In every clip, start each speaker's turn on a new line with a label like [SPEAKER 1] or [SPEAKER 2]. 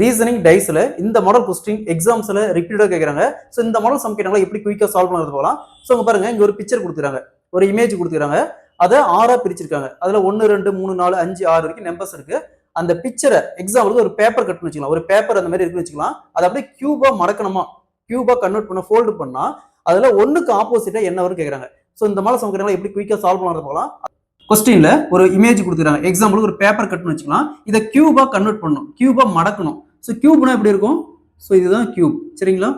[SPEAKER 1] Reasoning டைஸ்ல இந்த model question எக்ஸாம்ஸ்ல ரிப்பீட்டடா கேக்குறாங்க. சோ இந்த மாடல் சம் கேட்டாங்களா எப்படி குயிக்கா சால்வ் பண்றது போலாம். சோ இங்க பாருங்க, இங்க ஒரு பிக்சர் கொடுத்துறாங்க, ஒரு இமேஜ் கொடுத்துறாங்க. அத ஆறா பிரிச்சிருக்காங்க. அதுல 1 2 3 4 5 6 வரைக்கும் நம்பர்ஸ் இருக்கு. அந்த பிக்சரை எக்ஸாம்பிளுக்கு ஒரு பேப்பர் கட் பண்ணி வச்சுக்கலாம். ஒரு பேப்பர் அந்த மாதிரி இருக்குன்னு வச்சுக்கலாம். அதை அப்படியே கியூபா மடக்கணுமா, கியூபா கன்வெர்ட் பண்ண ஃபோல்டு பண்ணா அதுல ஒண்ணுக்கு ஆப்போசிட்டா என்ன வரும் கேக்குறாங்க. சோ இந்த மாடல் சம் கேட்டாங்களா எப்படி குயிக்கா சால்வ் பண்றது போலாம். கொஸ்டின்ல ஒரு இமேஜ் கொடுத்துறாங்க. எக்ஸாம்பிளுக்கு ஒரு பேப்பர் கட் பண்ணி வச்சுக்கலாம். இதை கியூபா கன்வெர்ட் பண்ணணும், கியூபா மடக்கணும். ஸோ கியூப்னா எப்படி இருக்கும்? ஸோ இதுதான் கியூப், சரிங்களா?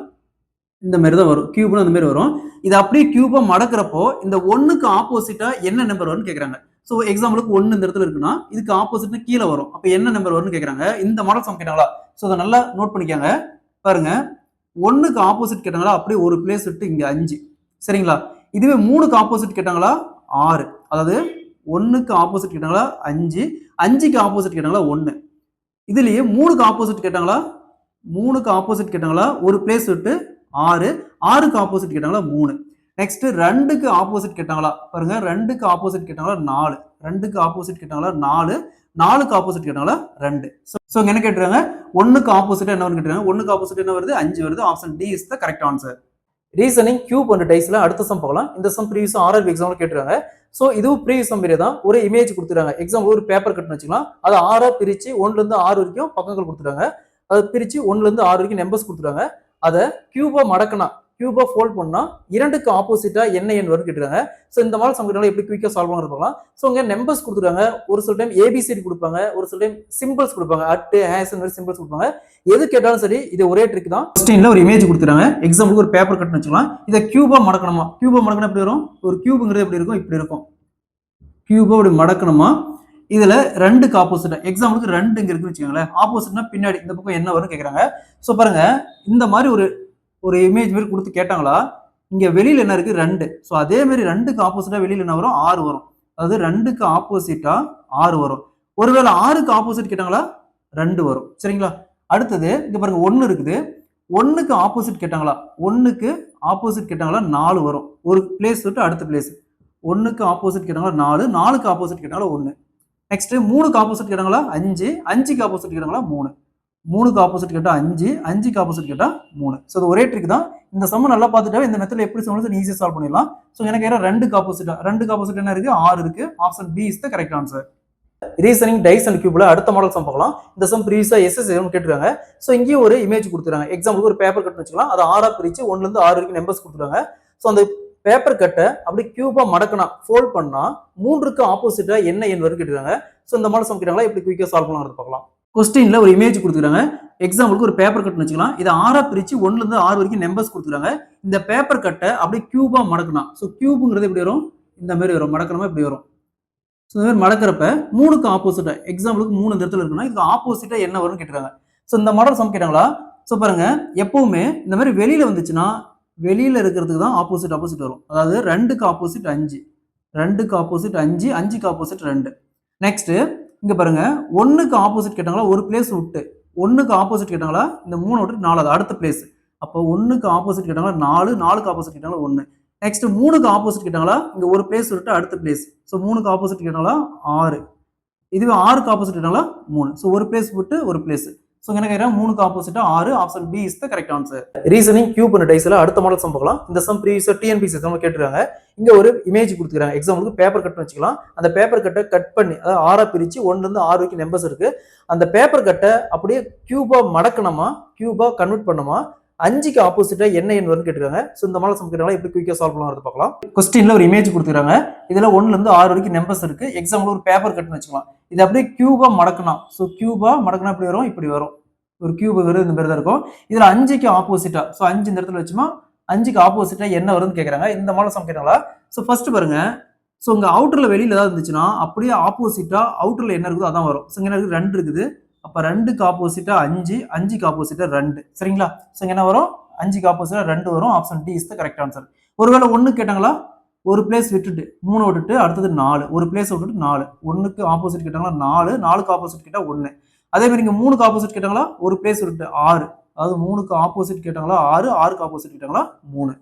[SPEAKER 1] இந்த மாதிரி தான் வரும். கியூப்னா அந்த மாதிரி வரும். இது அப்படியே கியூபா மடக்கிறப்போ இந்த ஒன்னுக்கு ஆப்போசிட்டா என்ன நம்பர் வரும்னு கேட்கறாங்க. ஸோ எக்ஸாம்பிளுக்கு 1 இந்த இடத்துல இருக்குன்னா இதுக்கு ஆப்போசிட்னா கீழே வரும். அப்போ என்ன நம்பர் வரும்னு கேட்கறாங்க. இந்த மாடல் சம் கேட்டாங்களா? ஸோ அதை நல்லா நோட் பண்ணிக்காங்க. பாருங்க, 1க்கு ஆப்போசிட் கேட்டாங்களா அப்படியே ஒரு பிளேஸ் விட்டு இங்க 5, சரிங்களா? இதுவே 3க்கு ஆப்போசிட் கேட்டாங்களா 6, அதாவது 1க்கு ஆப்போசிட் கேட்டாங்களா 5, 5க்கு ஆப்போசிட் கேட்டாங்களா 1. இதுலயே 3க்கு ஆப்போசிட் கேட்டாங்களா, 3க்கு ஆப்போசிட் கேட்டாங்களா ஒரு பிளேஸ் விட்டு 6, 6க்கு ஆப்போசிட் கேட்டாங்களா 3. நெக்ஸ்ட் 2க்கு ஆப்போசிட் கேட்டாங்களா பாருங்க, 2க்கு ஆப்போசிட் கேட்டாங்களா 4, 2க்கு ஆப்போசிட் கேட்டாங்களா 4, 4க்கு ஆப்போசிட் கேட்டாங்களா 2. சோ இங்க என்ன கேட்றாங்க, 1க்கு ஆப்போசிட் என்ன வரும்னு கேட்றாங்க. 1க்கு ஆப்போசிட் என்ன வருது? 5 வருது. Option D is the correct answer. Reasoning cube and டைஸ்ல அடுத்த சம் பார்க்கலாம். இந்த சம் ப்ரீவியஸ் ஆர்ஆர்பி எக்ஸாம்ல கேட்டுறாங்க. சோ இதுவும் ப்ரீவியஸ் சம் தான். ஒரு இமேஜ் கொடுத்துறாங்க. எக்ஸாம்பிள் ஒரு பேப்பர் கட்னு வச்சுக்கலாம். அதை 6 பிரிச்சு 1ல இருந்து 6 வரைக்கும் பக்கங்கள் கொடுத்துறாங்க. அதை பிரிச்சு 1ல இருந்து 6 வரைக்கும் நம்பர்ஸ் கொடுத்துறாங்க. அதை கியூபா மடக்கனா, கியூபா ஃபோல்ட் பண்ணா 2க்கு ஆப்போசிட்டா என்ன எண் வரும் கேட்டுறாங்க. சோ இந்த மாதிரி சம்னால எப்படி குயிக்கா சால்வ் பண்றது பார்க்கலாம். சோ இங்க நம்பர்ஸ் கொடுத்துறாங்க. ஒரு சில டைம் ஏபிசிடி கொடுப்பாங்க, ஒரு சில டைம் சிம்பிள்ஸ் கொடுப்பாங்க, அட் ஹேஸ் அந்த மாதிரி சிம்பிள்ஸ் கொடுப்பாங்க. எது கேட்டாலும் சரி இது ஒரே ட்ரிக் தான். கொஸ்டின்ல ஒரு இமேஜ் கொடுத்துறாங்க. எக்ஸாம்பிளுக்கு ஒரு பேப்பர் கட்னு வச்சுக்கலாம். இதை கியூபா மடக்கணுமா. கியூபா மடக்கணும் எப்படி வரும்? ஒரு கியூப்ங்கிறது எப்படி இருக்கும்? இப்படி இருக்கும். கியூபா அப்படி மடக்கணுமா. இதுல 2க்கு ஆப்போசிட், எக்ஸாம்பிளுக்கு 2 இங்க இருக்குன்னு வச்சுக்கோங்களேன். ஆப்போசிட்னா பின்னாடி இந்த பக்கம் என்ன வரும்னு கேக்குறாங்க. சோ பாருங்க, இந்த மாதிரி ஒரு இமேஜ் மாதிரி கொடுத்து கேட்டாங்களா, இங்க வெளியில என்ன இருக்கு? 2. சோ அதே மாதிரி 2க்கு ஆப்போசிட்டா வெளியில என்ன வரும்? 6 வரும். அதாவது 2க்கு ஆப்போசிட்டா 6 வரும். ஒருவேளை 6க்கு ஆப்போசிட் கேட்டாங்களா 2 வரும், சரிங்களா? அடுத்தது இங்க பாருங்க 1 இருக்குது. 1க்கு ஆப்போசிட் கேட்டாங்களா, 1க்கு ஆப்போசிட் கேட்டாங்களா 4 வரும். ஒரு பிளேஸ் விட்டு அடுத்த பிளேஸ். 1க்கு ஆப்போசிட் கேட்டாங்களா 4, 4க்கு ஆப்போசிட் கேட்டாங்களா 1. நெக்ஸ்ட் 3க்கு ஆப்போசிட் கேட்டாங்களா 5, 5க்கு ஆப்போசிட் கேட்டாங்களா 3. 3க்கு ஆப்போசிட் கேட்டா 5, 5க்கு ஆப்போசிட் கேட்டா 3. சோ இது ஒரே ட்ரிக் தான். இந்த சம் நல்லா பார்த்துட்டா இந்த மெத்தட்ல எப்படி சொல்றது ஈஸியா சால்வ் பண்ணிடலாம். சோ எனக்கு ஏற 2க்கு ஆப்போசிட்டா, 2க்கு ஆப்போசிட் என்ன இருக்கு? 6 இருக்கு. Option B is the correct answer. Reasoning dice and கியூப்ல அடுத்த மாடல் சம் பார்க்கலாம். இந்த சம் ப்ரீவியஸா எஸ்எஸ் கேட்டுறாங்க. சோ இங்கேயும் ஒரு இமேஜ் கொடுத்துறாங்க. எக்ஸாம்பிளுக்கு ஒரு பேப்பர் கட் வச்சுக்கலாம். அதை 6ஆ பிரிச்சு 1ல இருந்து 6 வரைக்கும் நம்பர்ஸ் கொடுத்துறாங்க. சோ அந்த பேப்பர் கட்டை அப்படி கியூபா மடக்கனா ஃபோல்ட் பண்ணா 3க்கு ஆப்போசிட்டா என்ன எண் வரும் கேட்டுறாங்க. சோ இந்த மாடல் சம் கேட்டாங்களா எப்படி குயிக்கா சால்வ் பண்ணலாம்னு பார்க்கலாம். கொஸ்டின்ல ஒரு இமேஜ் கொடுத்துறாங்க. எக்ஸாம்பிளுக்கு ஒரு பேப்பர் கட்னு வச்சுக்கலாம். இதை 6ஆ பிரிச்சு 1ல இருந்து 6 வரைக்கும் நம்பர்ஸ் கொடுத்துறாங்க. இந்த பேப்பர் கட்டை அப்படியே கியூபா மடக்கனா, சோ கியூப்ங்கிறது எப்படி வரும்? இந்த மாதிரி வரும். மடக்கணுமா இப்படி வரும். ஸோ இந்த மாதிரி மடக்கிறப்ப 3க்கு ஆப்போசிட்டா, எக்ஸாம்பிளுக்கு 3 இந்த இடத்துல இருக்குன்னா இதுக்கு ஆப்போசிட்டா என்ன வரும்னு கேட்டுறாங்க. ஸோ இந்த மாடல் சம் கேட்டாங்களா. ஸோ பாருங்க, எப்பவுமே இந்த மாதிரி வெளியில வந்துச்சுன்னா வெளியில இருக்கிறதுக்கு தான் ஆப்போசிட் வரும். அதாவது 2க்கு ஆப்போசிட் 5, 2க்கு ஆப்போசிட் 5, 5க்கு ஆப்போசிட் 2. நெக்ஸ்ட் இங்க பாருங்க, 1க்கு ஆப்போசிட் கேட்டாங்களா ஒரு பிளேஸ் விட்டு, 1க்கு ஆப்போசிட் கேட்டாங்களா இந்த 3 விட்டு 4 அது அடுத்த பிளேஸ். அப்போ 1க்கு ஆப்போசிட் கேட்டாங்களா 4, 4க்கு ஆப்போசிட் கேட்டாங்களா 1. நெக்ஸ்ட் 3க்கு ஆப்போசிட் கேட்டாங்களா இங்க ஒரு பிளேஸ் விட்டு அடுத்த பிளேஸ். சோ 3க்கு ஆப்போசிட் கேட்டாங்களா 6, இதுவே 6க்கு ஆப்போசிட் கேட்டாங்களா 3. சோ ஒரு பிளேஸ் விட்டு ஒரு பிளேஸ். சோ என்ன கேக்குறாங்க? 3க்கு ஆப்போசிட்டா 6. Option B is the correct answer. Reasoning cube and டைஸ்ல அடுத்த மாடல் சம் பார்க்கலாம். இந்த சம் ப்ரீவியஸா டிஎன்பிஎஸ்சி எக்ஸாம்ல கேட்டுறாங்க. இங்க ஒரு இமேஜ் கொடுத்துறாங்க. எக்ஸாம்பிளுக்கு பேப்பர் கட் வச்சுக்கலாம். அந்த பேப்பர் கட்டை கட் பண்ணி, அதாவது 6ஆ பிரிச்சு 1ல இருந்து 6 வரைக்கும் நம்பர்ஸ் இருக்கு. அந்த பேப்பர் கட்டை அப்படியே கியூபா மடக்கணுமா, கியூபா கன்வெர்ட் பண்ணுமா 5க்கு ஆப்போசிட்டா என்ன எண் வரும்னு கேட்டுறாங்க. சோ இந்த மாடல் சம் கேட்டாங்களா எப்படி குயிக்கா சால்வ் பண்ணலாம்னு பார்க்கலாம். கொஸ்டின்ல ஒரு இமேஜ் கொடுத்துறாங்க. இதுல 1ல இருந்து 6 வரைக்கும் நம்பர்ஸ் இருக்கு. எக்ஸாம்பிள் ஒரு பேப்பர் கட்னு வச்சுக்கலாம். இது அப்படியே கியூபா மடக்கணும். சோ கியூபா மடக்கனா எப்படி வரும்? இப்படி வரும். ஒரு கியூப் வருது, இந்த மாதிரி தான் இருக்கும். இதுல 5க்கு ஆப்போசிட்டா, சோ 5 இந்த இடத்துல வச்சுமா 5க்கு ஆப்போசிட்டா என்ன வரும்னு கேக்குறாங்க. இந்த மாடல் சம் கேட்டாங்களா. சோ ஃபர்ஸ்ட் பாருங்க, சோ இங்க அவுட்டர்ல வெளியில ஏதாவது இருந்துச்சுன்னா அப்படியே ஆப்போசிட்டா அவுட்டர்ல என்ன இருக்குதோ அதான் வரும். சோ இங்க இருக்கு 2 இருக்குது. அப்ப 2க்கு ஆப்போசிட்டா 5, 5க்கு ஆப்போசிட்டா 2, சரிங்களா? சோ இங்க என்ன வரும்? 5க்கு ஆப்போசிட்டா 2 வரும். Option D is the correct answer. ஒருவேளை 1 கேட்டாங்களா, ஒரு பிளேஸ் விட்டுட்டு 3 விட்டுட்டு அடுத்தது 4, ஒரு பிளேஸ் விட்டுட்டு 4, 1க்கு ஆப்போசிட் கேட்டாங்களா 4, 4க்கு ஆப்போசிட் கேட்டா 1. அதே மாதிரி இங்க 3க்கு ஆப்போசிட் கேட்டாங்களா ஒரு பிளேஸ் விட்டுட்டு 6, அதாவது 3க்கு ஆப்போசிட் கேட்டாங்களா 6, 6க்கு ஆப்போசிட் கேட்டாங்களா 3.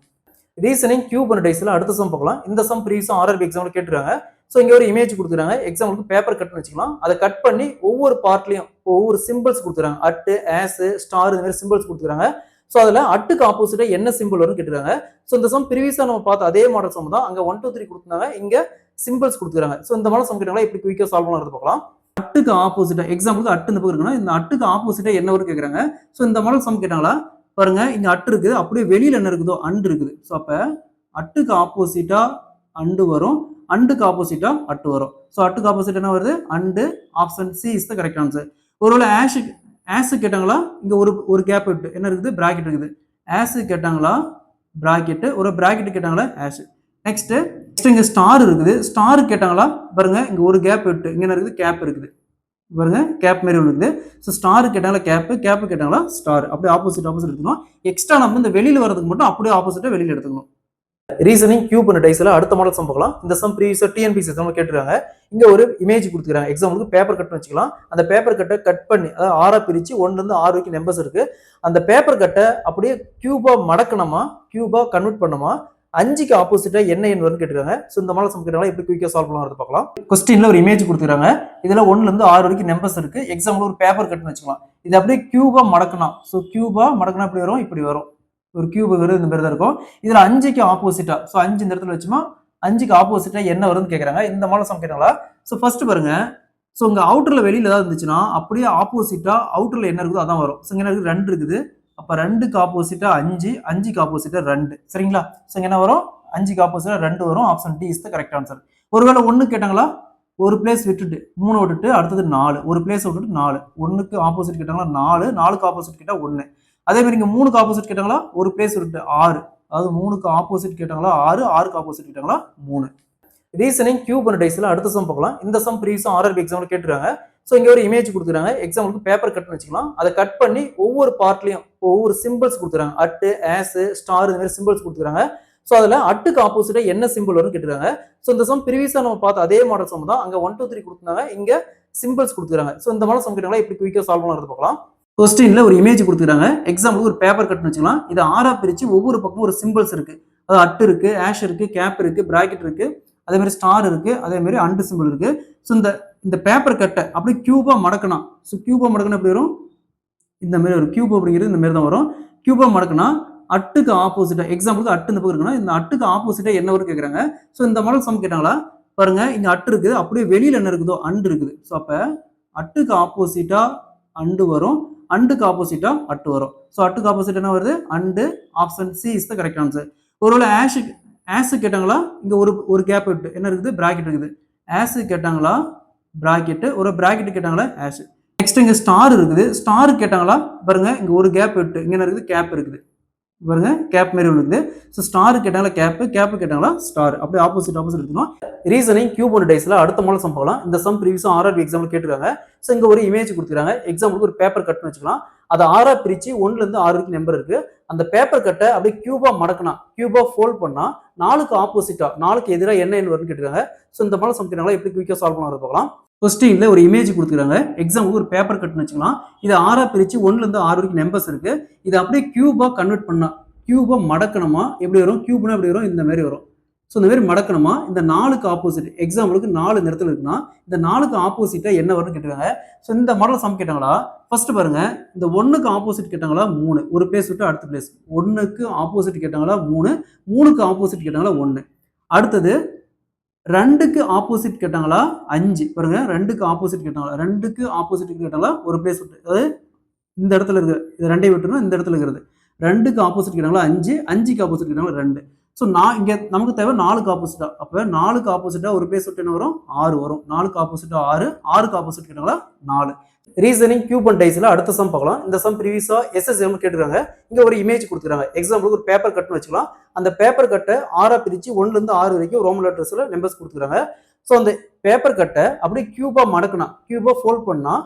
[SPEAKER 1] ரீசனிங் கியூப் அண்ட் டைஸ்ல அடுத்த சம் பார்க்கலாம். இந்த சம் ப்ரீவியஸா ஆர்ஆர்பி எக்ஸாம்ல கேட்டுறாங்க. ஸோ இங்க ஒரு இமேஜ் கொடுக்குறாங்க. எக்ஸாம்பிளுக்கு பேப்பர் கட்னு வச்சுக்கலாம். அதை கட் பண்ணி ஒவ்வொரு பார்ட்லயும் ஒவ்வொரு சிம்பிள்ஸ் கொடுத்துறாங்க. அட்டு, ஆஸ், ஸ்டார் இந்த மாதிரி சிம்பிள்ஸ் கொடுத்துறாங்க. ஸோ அதுல அட்டுக்கு ஆப்போசிட்டா என்ன சிம்பிள் வரும்னு கேட்டுருக்காங்க. ஸோ இந்த சம் ப்ரீவியஸா நம்ம பார்த்த அதே மாடல் சம் தான். அங்க 1 2 3 கொடுத்துருந்தாங்க, இங்க சிம்பிள்ஸ் கொடுத்துறாங்க. ஸோ இந்த மாடல் சம் கேட்டாங்களா எப்படி குயிக்கா சால்வ் பண்ணுறது பார்க்கலாம். அட்டுக்கு ஆப்போசிட்டா எக்ஸாம்பிளுக்கு அட்டு இந்த பக்கம் இருக்குன்னா இந்த அட்டுக்கு ஆப்போசிட்டா என்ன வரும் கேட்குறாங்க. ஸோ இந்த மாடல் சம் கேட்டாங்களா பாருங்க, இங்க அட்டு இருக்குது, அப்படியே வெளியில என்ன இருக்குதோ அண்டு இருக்குது. ஸோ அப்ப அட்டுக்கு ஆப்போசிட்டா அண்டு வரும், அண்டுக்கு ஆப்போசிட்டா அட்டு வரும். ஸோ அட்டுக்கு ஆப்போசிட் என்ன வருது, and. Option C is the correct answer. ஒருவேளை ஆஸ் கேட்டாங்களா, இங்க ஒரு கேப் விட்டு என்ன இருக்குது, பிராக்கெட் இருக்குது. ஆஸ் கேட்டாங்களா பிராக்கெட், ஒரு பிராக்கெட் கேட்டாங்களா ஆஸ். நெக்ஸ்ட் இங்க ஸ்டார் இருக்குது, ஸ்டார் கேட்டாங்களா பாருங்க, இங்க ஒரு கேப் விட்டு இங்க என்ன இருக்குது, கேப் இருக்குது பாருங்க, கேப் மாதிரி ஒன்று இருக்குது. ஸோ ஸ்டார் கேட்டாங்களா கேப், கேப் கேட்டாங்களா ஸ்டார். அப்படியே ஆப்போசிட் எடுத்துக்கணும். எக்ஸ்ட்ரா நம்ம இந்த வெளியில வரதுக்கு மட்டும் அப்படியே ஆப்போசிட்டா வெளியில எடுத்துக்கணும். ரீசனிங் கியூப் அண்ட் டைஸ்ல அடுத்த மாடல் சம் பார்க்கலாம். இந்த சம் ப்ரீவியஸா டிஎன்பிஎஸ்சி எக்ஸாம்ல கேட்டிருக்காங்க. இங்க ஒரு இமேஜ் கொடுத்துருக்காங்க. எக்ஸாம்பிளுக்கு பேப்பர் கட்னு வச்சுக்கலாம். அந்த பேப்பர் கட்டை கட் பண்ணி, அதாவது 6 பிரிச்சு 1 ல இருந்து 6 வரைக்கும் நம்பர்ஸ் இருக்கு. அந்த பேப்பர் கட்டை அப்படியே கியூபா மடக்கணுமா, கியூபா கன்வெர்ட் பண்ணுமா, 5க்கு ஆப்போசிட்டா என்ன எண் வரும்னு கேட்டிருக்காங்க. ஸோ இந்த மாடல் சம் கேட்டாங்களா எப்படி குயிக்கா சால்வ் பண்ணலாம் பார்க்கலாம். கொஸ்டின்ல ஒரு இமேஜ் கொடுத்துருக்காங்க. இதுல 1 ல இருந்து 6 வரைக்கும் நம்பர்ஸ் இருக்கு. எக்ஸாம்பிள் ஒரு பேப்பர் கட்னு வச்சுக்கலாம். இது அப்படியே கியூபா மடக்கணும். ஸோ கியூபா மடக்கணும் எப்படி வரும், இப்படி வரும். ஒரு கியூப் வருது, இந்த மாதிரி தான் இருக்கும். இதுல 5க்கு ஆப்போசிட்டா, ஸோ 5 இந்த இடத்துல வச்சுமா 5க்கு ஆப்போசிட்டா என்ன வரும்னு கேட்கறாங்க. இந்த மாடல் சம் கேட்டாங்களா. ஸோ ஃபர்ஸ்ட் பாருங்க, ஸோ இங்க அவுட்டர்ல வெளியில ஏதாவது இருந்துச்சுன்னா அப்படியே ஆப்போசிட்டா அவுட்டர்ல என்ன இருக்குதோ அதான் வரும். ஸோ இங்க என்ன இருக்குது, 2 இருக்குது. அப்ப 2க்கு ஆப்போசிட்டா 5, 5க்கு ஆப்போசிட்டா 2. சரிங்களா. ஸோ இங்க என்ன வரும், 5க்கு ஆப்போசிட்டா 2 வரும். Option D is the correct answer. ஒருவேளை 1 கேட்டாங்களா, ஒரு பிளேஸ் விட்டுட்டு 3 விட்டுட்டு அடுத்தது 4, ஒரு பிளேஸ் விட்டுட்டு 4. 1க்கு ஆப்போசிட் கேட்டாங்களா 4, 4க்கு ஆப்போசிட் கேட்டா 1. அதே மாதிரி இங்க 3க்கு ஆப்போசிட் கேட்டாங்களா ஒரு பிளேஸ் விட்டு 6, அதாவது 3க்கு ஆப்போசிட் கேட்டாங்களா 6, 6க்கு ஆப்போசிட் கேட்டாங்களா 3. ரீசனிங் கியூப் அண்ட் டைஸ்ல அடுத்த சம் பார்க்கலாம். இந்த சம் ப்ரீவியஸா ஆர்ஆர்பி எக்ஸாம்ல கேட்டிருக்காங்க. ஸோ இங்க ஒரு இமேஜ் கொடுத்துருக்காங்க. எக்ஸாம்பிளுக்கு பேப்பர் கட்னு வச்சுக்கலாம். அதை கட் பண்ணி ஒவ்வொரு பார்ட்லயும் ஒவ்வொரு சிம்பிள்ஸ் கொடுத்துறாங்க. அட்டு, ஆஸ், ஸ்டார் இந்த மாதிரி சிம்பிள்ஸ் கொடுத்துறாங்க. ஸோ அதுல அட்டுக்கு ஆப்போசிட்டா என்ன சிம்பிள் வரும்னு கேட்டிருக்காங்க. ஸோ இந்த சம் ப்ரீவியஸா நம்ம பார்த்த அதே மாடல் சம் தான். அங்க 1 2 3 கொடுத்துருந்தாங்க, இங்க சிம்பிள்ஸ் கொடுத்துறாங்க. ஸோ இந்த மாடல் சம் கேட்டாங்களா எப்படி குயிக்கா சால்வ் பண்ணுறது பார்க்கலாம். கொஸ்டின்ல ஒரு இமேஜ் கொடுத்துருக்காங்க. எக்ஸாம்பிளுக்கு ஒரு பேப்பர் கட்னு வச்சுக்கலாம். இதை 6ஆ பிரிச்சு ஒவ்வொரு பக்கமும் ஒரு சிம்பிள்ஸ் இருக்கு. அதாவது அட்டு இருக்கு, ஆஷ் இருக்கு, கேப் இருக்கு, பிராக்கெட் இருக்கு, அதே மாதிரி ஸ்டார் இருக்கு, அதே மாதிரி அண்டு சிம்பிள் இருக்கு. ஸோ இந்த பேப்பர் கட்டை அப்படி கியூபா மடக்கணும். ஸோ கியூபா மடக்கணும் எப்படி வரும், இந்த மாதிரி ஒரு கியூப் அப்படிங்கிறது இந்த மாதிரி தான் வரும். கியூபா மடக்கணும் அட்டுக்கு ஆப்போசிட்டா, எக்ஸாம்பிளுக்கு அட்டு இந்த பக்கம் இருக்குன்னா இந்த அட்டுக்கு ஆப்போசிட்டா என்ன வரும் கேட்குறாங்க. ஸோ இந்த மாடல் சம் கேட்டாங்களா பாருங்க, இங்க அட்டு இருக்குது, அப்படியே வெளியில என்ன இருக்குதோ அண்டு இருக்குது. ஸோ அப்ப அட்டுக்கு ஆப்போசிட்டா அண்டு வரும், அண்டுக்கு ஆப்போசிட்டா அட்டு வரும். ஸோ அட்டுக்கு ஆப்போசிட் என்ன வருது, and. Option C is the correct answer. ஒருவேளை ஆஸ் கேட்டாங்களா, இங்க ஒரு கேப் விட்டு என்ன இருக்குது, பிராக்கெட் இருக்குது. ஆஸ் கேட்டாங்களா பிராக்கெட், ஒரு பிராக்கெட் கேட்டாங்களா ஆஸ். நெக்ஸ்ட் இங்க ஸ்டார் இருக்குது, ஸ்டார் கேட்டாங்களா பாருங்க, இங்க ஒரு கேப் விட்டு இங்க என்ன இருக்குது, கேப் இருக்குது பாருங்க, கேப் மாதிரி ஒன்று இருக்குது. ஸோ ஸ்டார் கேட்டாங்களா கேப், கேப் கேட்டாங்களா ஸ்டார். அப்படியே ஆப்போசிட் எடுத்துக்கணும். ரீசனிங் கியூப் அண்ட் டைஸ்ல அடுத்த மாடல் சம் பார்க்கலாம். இந்த சம் ப்ரீவியஸா ஆர்ஆர்பி எக்ஸாம்ல கேட்டிருக்காங்க. ஸோ இங்க ஒரு இமேஜ் கொடுத்துருக்காங்க. எக்ஸாம்பிளுக்கு ஒரு பேப்பர் கட்னு வச்சுக்கலாம். அதை 6ஆ பிரிச்சு 1 ல இருந்து 6 வரைக்கும் நம்பர் இருக்கு. அந்த பேப்பர் கட்டை அப்படியே கியூபா மடக்கணும், கியூபா ஃபோல்ட் பண்ணா 4க்கு ஆப்போசிட்டா, 4க்கு எதிராக என்ன எண் வரும்னு கேட்டிருக்காங்க. ஸோ இந்த மாடல் சம் கேட்டாங்களா எப்படி குயிக்கா சால்வ் பண்ணுறது பார்க்கலாம். கொஸ்டின்ல ஒரு இமேஜ் கொடுத்துருக்காங்க. எக்ஸாம்பிளுக்கு ஒரு பேப்பர் கட்னு வச்சுக்கலாம். இதை 6ஆ பிரிச்சு 1 ல இருந்து 6 வரைக்கும் நம்பர்ஸ் இருக்கு. இதை அப்படியே கியூபா கன்வெர்ட் பண்ணா, கியூபா மடக்கணுமா எப்படி வரும், கியூப்னா எப்படி வரும், இந்த மாதிரி வரும். ஸோ இந்த மாதிரி மடக்கணுமா, இந்த 4க்கு ஆப்போசிட், எக்ஸாம்பிளுக்கு 4 இந்த இடத்துல இருக்குன்னா இந்த 4க்கு ஆப்போசிட்டா என்ன வரும்னு கேட்டிருக்காங்க. ஸோ இந்த மாடல் சம் கேட்டாங்களா ஃபர்ஸ்ட் பாருங்க, இந்த 1க்கு ஆப்போசிட் கேட்டாங்களா 3, ஒரு பிளேஸ் விட்டு அடுத்த பிளேஸ். 1க்கு ஆப்போசிட் கேட்டாங்களா 3, 3க்கு ஆப்போசிட் கேட்டாங்களா 1. அடுத்தது 2க்கு ஆப்போசிட் கேட்டாங்களா 5 பாருங்க, 2க்கு ஆப்போசிட் கேட்டாங்களா, 2க்கு ஆப்போசிட் கேட்டாங்களா ஒரு பிளேஸ் விட்டு, அதாவது இந்த இடத்துல இருக்கு, இது 2ஐ விட்டுனா இந்த இடத்துல இருக்கிறது. 2க்கு ஆப்போசிட் கேட்டாங்களா 5, 5க்கு ஆப்போசிட் கேட்டாங்களா 2. ஸோ நான் இங்க நமக்கு தேவை 4க்கு ஆப்போசிட்டா. அப்ப 4க்கு ஆப்போசிட்டா ஒரு பிளேஸ் விட்டு என்ன வரும், 6 வரும். 4க்கு ஆப்போசிட்டா 6, 6க்கு ஆப்போசிட் கேட்டாங்களா 4. ரீசனிங் கியூப் அண்ட் டைஸ்ல அடுத்த சம் பார்க்கலாம். இந்த சம் ப்ரீவியஸா எஸ்எஸ்எம் கேட்டிருக்காங்க. இங்க ஒரு இமேஜ் கொடுத்துருக்காங்க. எக்ஸாம்பிளுக்கு ஒரு பேப்பர் கட்னு வச்சுக்கலாம். அந்த பேப்பர் கட்டை 6ஆ பிரிச்சு 1 ல இருந்து 6 வரைக்கும் ரோமன் லெட்டர்ஸ்ல நம்பர்ஸ் கொடுத்துருக்காங்க. ஸோ அந்த பேப்பர் கட்டை அப்படியே கியூபா மடக்கணும், கியூபா ஃபோல்ட் பண்ணா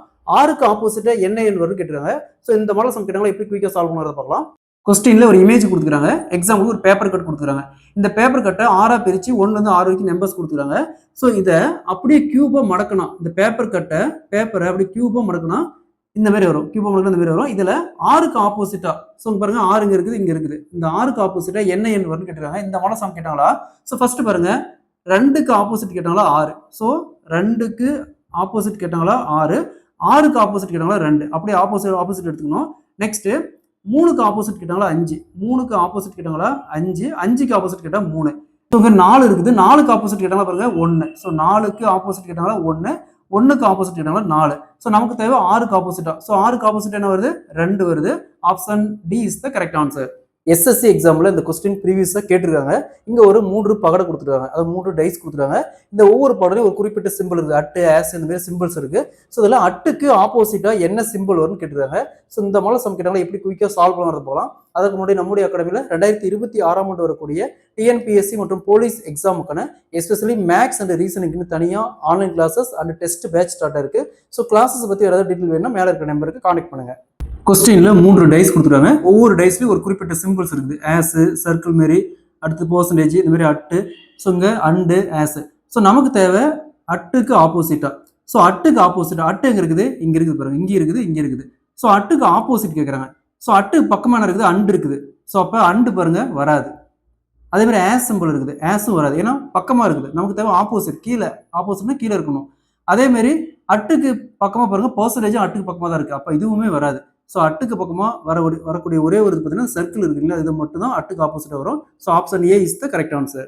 [SPEAKER 1] 6க்கு ஆப்போசிட்டா என்ன எண் வரும்னு கேட்டிருக்காங்க. ஸோ இந்த மாடல் சம் கேட்டாங்களா எப்படி குயிக்கா சால்வ் பண்ணுறத பார்க்கலாம். கொஸ்டின்ல ஒரு இமேஜ் கொடுத்துருக்காங்க. எக்ஸாம்பிளுக்கு ஒரு பேப்பர் கட் கொடுத்துருக்காங்க. இந்த பேப்பர் கட்டை 6ஆ பிரிச்சு 1 ல இருந்து 6 வரைக்கும் நம்பர்ஸ் கொடுத்துருக்காங்க. ஸோ இதை அப்படியே கியூபா மடக்கணும், இந்த பேப்பர் கட்டை பேப்பரை அப்படி கியூபா மடக்கணும் இந்த மாதிரி வரும், கியூபா மடக்கணும் இந்த மாதிரி வரும். இதுல 6க்கு ஆப்போசிட்டா, ஸோ பாருங்க 6 இங்க இருக்குது, இங்க இருக்குது. இந்த 6க்கு ஆப்போசிட்டா என்ன எண் வரும்னு கேட்டிருக்காங்க. இந்த மாடல் சம் கேட்டாங்களா. ஸோ ஃபர்ஸ்ட் பாருங்க, 2க்கு ஆப்போசிட் கேட்டாங்களா 6. ஸோ 2க்கு ஆப்போசிட் கேட்டாங்களா 6, 6க்கு ஆப்போசிட் கேட்டாங்களா 2. அப்படியே ஆப்போசிட் எடுத்துக்கணும். நெக்ஸ்ட் 3க்கு ஆப்போசிட் கேட்டாங்களா 5, 3க்கு ஆப்போசிட் கேட்டாங்களா 5, 5க்கு ஆப்போசிட் கேட்டா 3. ஸோ இங்க 4 இருக்குது, 4க்கு ஆப்போசிட் கேட்டாங்களா பாருங்க 1. ஸோ 4க்கு ஆப்போசிட் கேட்டாங்களா 1, 1க்கு ஆப்போசிட் கேட்டாங்களா 4. ஸோ நமக்கு தேவை 6க்கு ஆப்போசிட்டா. ஸோ 6க்கு ஆப்போசிட் என்ன வருது? 2 வருது. Option D is the correct answer. SSC எக்ஸாம்ல இந்த கொஸ்டின் ப்ரீவியஸா கேட்டிருக்காங்க. இங்க ஒரு 3 பகடை கொடுத்துருக்காங்க, அது 3 டைஸ் கொடுத்துருக்காங்க. இந்த ஒவ்வொரு பகடையும் ஒரு குறிப்பிட்ட சிம்பிள் இருக்கு, அட்டு, ஆஸ் இந்த மாதிரி சிம்பிள்ஸ் இருக்கு. ஸோ இதெல்லாம் அட்டுக்கு ஆப்போசிட்டா என்ன சிம்பிள் வரும்னு கேட்டிருக்காங்க. ஸோ இந்த மாதிரி சம் கேட்டாங்க எப்படி குயிக்கா சால்வ் பண்ணுறது போகலாம். அதுக்கு முன்னாடி நம்முடைய அகாடமியில் 2026ஆம் ஆண்டு வரக்கூடிய டிஎன்பிஎஸ்சி மற்றும் போலீஸ் எக்ஸாமுக்கான எஸ்பெஷலி மேக்ஸ் அண்ட் ரீசனிங்னு தனியாக online classes and test batch start இருக்கு. ஸோ கிளாஸஸ் பற்றி ஏதாவது டீட்டெயில் வேணும்னா மேலே இருக்க நம்பருக்கு கான்டெக்ட் பண்ணுங்க. கொஸ்டின்ல 3 டைஸ் கொடுத்துருக்காங்க. ஒவ்வொரு டைஸ்லயும் ஒரு குறிப்பிட்ட சிம்பிள்ஸ் இருக்குது, ஆஸ், சர்க்கிள் மாரி, அடுத்து பெர்சன்டேஜ், இந்த மாதிரி அட்டு. ஸோ இங்க அண்டு, ஆஸ். ஸோ நமக்கு தேவை அட்டுக்கு ஆப்போசிட்டா. ஸோ அட்டுக்கு ஆப்போசிட்டா, அட்டு எங்க இருக்குது? இங்க இருக்குது பாருங்க, இங்க இருக்குது, இங்க இருக்குது. ஸோ அட்டுக்கு ஆப்போசிட் கேட்குறாங்க. ஸோ அட்டு பக்கமான இருக்குது, அண்டு இருக்குது. ஸோ அப்போ அண்டு பாருங்க வராது. அதே மாதிரி ஆஸ் சிம்பிள் இருக்குது, ஆஸும் வராது, ஏன்னா பக்கமா இருக்குது. நமக்கு தேவை ஆப்போசிட், கீழே. ஆப்போசிட்னா கீழே இருக்கணும். அதே மாதிரி அட்டுக்கு பக்கமா பாருங்க, பெர்சன்டேஜும் அட்டுக்கு பக்கமா தான் இருக்கு, அப்போ இதுவுமே வராது. ஸோ அட்டுக்கு பக்கமா வரக்கூடிய ஒரே ஒரு பார்த்தீங்கன்னா சர்க்கிள் இருக்கு இல்லையா, இது மட்டும் தான் அட்டுக்கு ஆப்போசிட்டா வரும். So option A is the correct answer.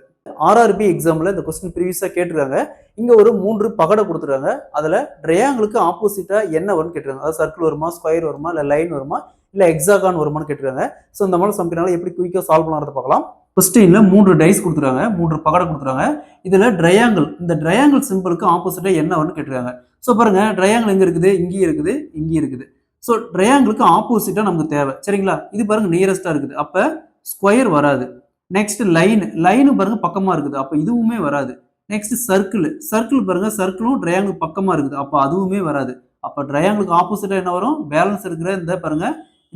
[SPEAKER 1] RRB எக்ஸாம்ல இந்த கொஸ்டின் ப்ரீவியஸா கேட்டிருக்காங்க. இங்க ஒரு 3 பகடை கொடுத்துருக்காங்க. அதுல ட்ரையாங்கிளுக்கு ஆப்போசிட்டா என்ன வரும்னு கேட்டிருக்காங்க. அதாவது சர்க்கிள் வருமா, ஸ்கொயர் வருமா, இல்ல லைன் வருமா, இல்ல எக்ஸாகான் வருமானு கேட்டிருக்காங்க. ஸோ இந்த மாதிரி சம்கினால எப்படி குயிக்கா சால்வ் பண்ணுறத பார்க்கலாம். கொஸ்டின்ல 3 டைஸ் கொடுத்துருக்காங்க, 3 பகடை கொடுத்துருக்காங்க. இதுல ட்ரையாங்கிள், இந்த ட்ரையாங்கிள் சிம்பிளுக்கு ஆப்போசிட்டா என்ன வரும்னு கேட்டிருக்காங்க. ஸோ பாருங்க, ட்ரையாங்கிள் எங்க இருக்குது? இங்கேயும் இருக்குது, இங்கேயும் இருக்குது. ஸோ ட்ரையாங்கிளுக்கு ஆப்போசிட்டா நமக்கு தேவை, சரிங்களா? இது பாருங்க நியரஸ்டா இருக்குது, அப்ப ஸ்கொயர் வராது. நெக்ஸ்ட் லைன் பாருங்க பக்கமா இருக்குது, அப்ப இதுவுமே வராது. நெக்ஸ்ட் சர்க்கிள் பாருங்க, சர்க்கிளும் ட்ரையாங்கிள் பக்கமா இருக்குது, அப்ப அதுவுமே வராது. அப்ப ட்ரையாங்கிளுக்கு ஆப்போசிட்டா என்ன வரும்? பேலன்ஸ் இருக்கிற இந்த பாருங்க,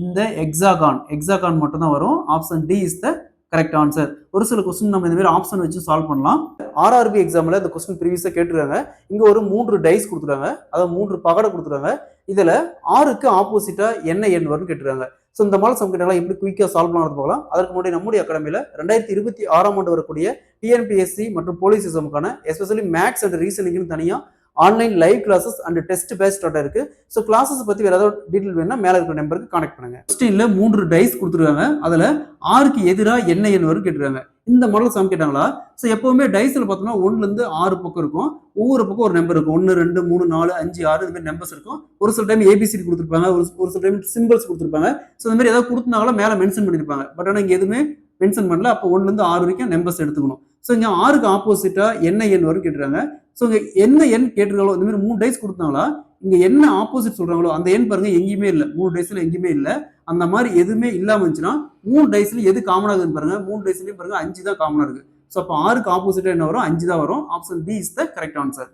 [SPEAKER 1] இந்த எக்ஸாகான் மட்டும் தான் வரும். Option D is the correct answer. ஒரு சில கொஸ்டின் நம்ம இந்த மாதிரி ஆப்ஷன் வச்சு சால்வ் பண்ணலாம். ஆர்ஆர்பி எக்ஸாம்ல இந்த கொஸ்டின் ப்ரீவியஸா கேட்டிருக்காங்க. இங்க ஒரு 3 டைஸ் கொடுத்துருக்காங்க, அதாவது 3 பகடை கொடுத்துருக்காங்க. இதுல 6க்கு ஆப்போசிட்டா என்ன எண் வரும்னு கேட்டிருக்காங்க. ஸோ இந்த மாதிரி சம் கேட்டாலும் எப்படி குயிக்கா சால்வ் பண்ணுறது போகலாம். அதற்கு முன்னாடி நம்முடைய அகாடமியில் 2026ஆம் ஆண்டு வரக்கூடிய டிஎன்பிஎஸ்சி மற்றும் போலீஸ் எக்ஸாமுக்கான எஸ்பெஷலி மேக்ஸ் அண்ட் ரீசனிங்னு தனியாக online live classes and test batch start இருக்கு. ஸோ கிளாஸஸ் பத்தி வேற ஏதாவது டீடைல் வேணும்னா மேல இருக்கிற நம்பருக்கு கான்டெக்ட் பண்ணுங்க. கொஸ்டின்ல 3 டைஸ் கொடுத்துருக்காங்க. அதுல 6க்கு எதிராக என்ன எண் வரும் கேட்டிருக்காங்க. இந்த மாடல் சம் கேட்டாங்களா? ஸோ எப்பவுமே டைஸ்ல பார்த்தோம்னா 1ல இருந்து 6 பக்கம் இருக்கும். ஒவ்வொரு பக்கம் ஒரு நம்பர் இருக்கும், 1 2 3 4 5 6 இந்த மாதிரி நம்பர்ஸ் இருக்கும். ஒரு சில டைம் ஏபிசிடி கொடுத்துருப்பாங்க, ஒரு சில டைம் சிம்பிள்ஸ் கொடுத்துருப்பாங்க. ஸோ இந்த மாதிரி ஏதாவது கொடுத்தாங்களா மேல மென்ஷன் பண்ணிருப்பாங்க. பட் ஆனால் இங்க எதுவுமே மென்ஷன் பண்ணல. அப்போ 1ல இருந்து 6 வரைக்கும் நம்பர்ஸ் எடுத்துக்கணும். ஸோ இங்க 6க்கு ஆப்போசிட்டா என்ன எண் வரும் கேட்டுறாங்க. ஸோ இங்க என்ன எண் கேட்டிருக்காங்களோ, இந்த மாதிரி 3 டைஸ் கொடுத்தாங்களா, இங்க என்ன ஆப்போசிட் சொல்றாங்களோ அந்த எண் பாருங்க எங்கேயுமே இல்லை, 3 டைஸ்ல எங்கேயுமே இல்லை. அந்த மாதிரி எதுவுமே இல்லாம இருந்துச்சுன்னா 3 டைஸ்ல எது காமனா இருக்குன்னு பாருங்க. 3 டைஸ்லயும் பாருங்க 5 தான் காமனா இருக்கு. ஸோ அப்போ 6க்கு ஆப்போசிட்டா என்ன வரும்? 5 தான் வரும். Option B is the correct answer.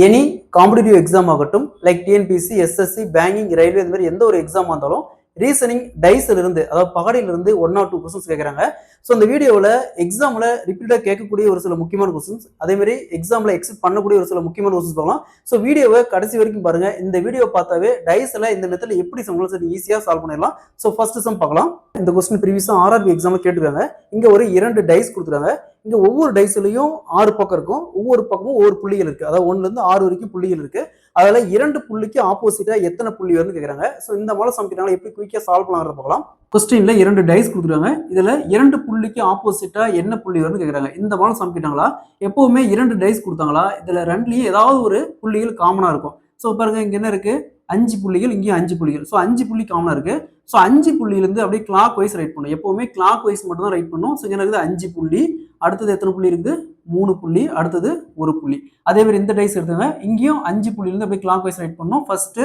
[SPEAKER 1] Any competitive exam ஆகட்டும், like TNPSC, SSC, banking, railway, இந்த மாதிரி எந்த ஒரு எக்ஸாம் வந்தாலும் ரீசனிங் டைஸ்ல இருந்து, அதாவது பகடையில இருந்து 1 or 2 கொஸ்டின்ஸ் கேட்கறாங்க. ஸோ இந்த வீடியோவில் எக்ஸாம்ல ரிப்பீட்டா கேட்கக்கூடிய ஒரு சில முக்கியமான கொஸ்டின்ஸ், அதே மாதிரி எக்ஸாம்ல எக்ஸெப்ட் பண்ணக்கூடிய ஒரு சில முக்கியமான கொஸ்டின்ஸ் பார்க்கலாம். ஸோ வீடியோவை கடைசி வரைக்கும் பாருங்க. இந்த வீடியோ பார்த்தாவே டைஸ்ல இந்த மெத்தட்ல எப்படி சம் ஈஸியா சால்வ் பண்ணிடலாம். ஸோ ஃபர்ஸ்ட் சம் பார்க்கலாம். இந்த கொஸ்டின் ப்ரீவியஸா ஆர்ஆர்பி எக்ஸாம்ல கேட்டிருக்காங்க. இங்க ஒரு 2 டைஸ் கொடுத்துருக்காங்க. இங்க ஒவ்வொரு டைஸ்லயும் 6 பக்கம் இருக்கும், ஒவ்வொரு பக்கமும் ஒவ்வொரு புள்ளிகள் இருக்கு, அதாவது 1ல இருந்து 6 வரைக்கும் புள்ளிகள் இருக்கு. அதுல 2 புள்ளிக்கு ஆப்போசிட்டா எத்தனை புள்ளி வரும்னு கேக்குறாங்க. சோ இந்த மாதிரி சம் கேட்டாங்க எப்படி குயிக்கா சால்வ் பண்ணலாம்னு பார்க்கலாம். क्वेश्चनல 2 டைஸ் கொடுத்துருக்காங்க. இதுல 2 புள்ளிக்கு ஆப்போசிட்டா என்ன புள்ளி வரும்னு கேக்குறாங்க. இந்த மாதிரி சம் கேட்டாங்களா, எப்பவுமே 2 டைஸ் கொடுத்தாங்களா, இதுல ரெண்டுலயும் ஏதாவது ஒரு புள்ளிகள் காமனா இருக்கும். சோ பாருங்க இங்க என்ன இருக்கு, 5 புள்ளிகள், இங்கேயும் 5 புள்ளிகள். ஸோ 5 புள்ளி காமனா இருக்கு. ஸோ 5 புள்ளியிலிருந்து அப்படியே கிளாக் வைஸ் ரைட் பண்ணும். எப்பவுமே கிளாக் வைஸ் மட்டும் தான் ரைட் பண்ணும். ஸோ இங்க இருக்குது 5 புள்ளி, அடுத்தது எத்தனை புள்ளி இருக்குது, 3 புள்ளி, அடுத்தது 1 புள்ளி. அதே மாதிரி இந்த டைஸ் எடுத்தாங்க, இங்கேயும் 5 புள்ளியிலிருந்து அப்படியே கிளாக் வைஸ் ரைட் பண்ணும். ஃபர்ஸ்ட்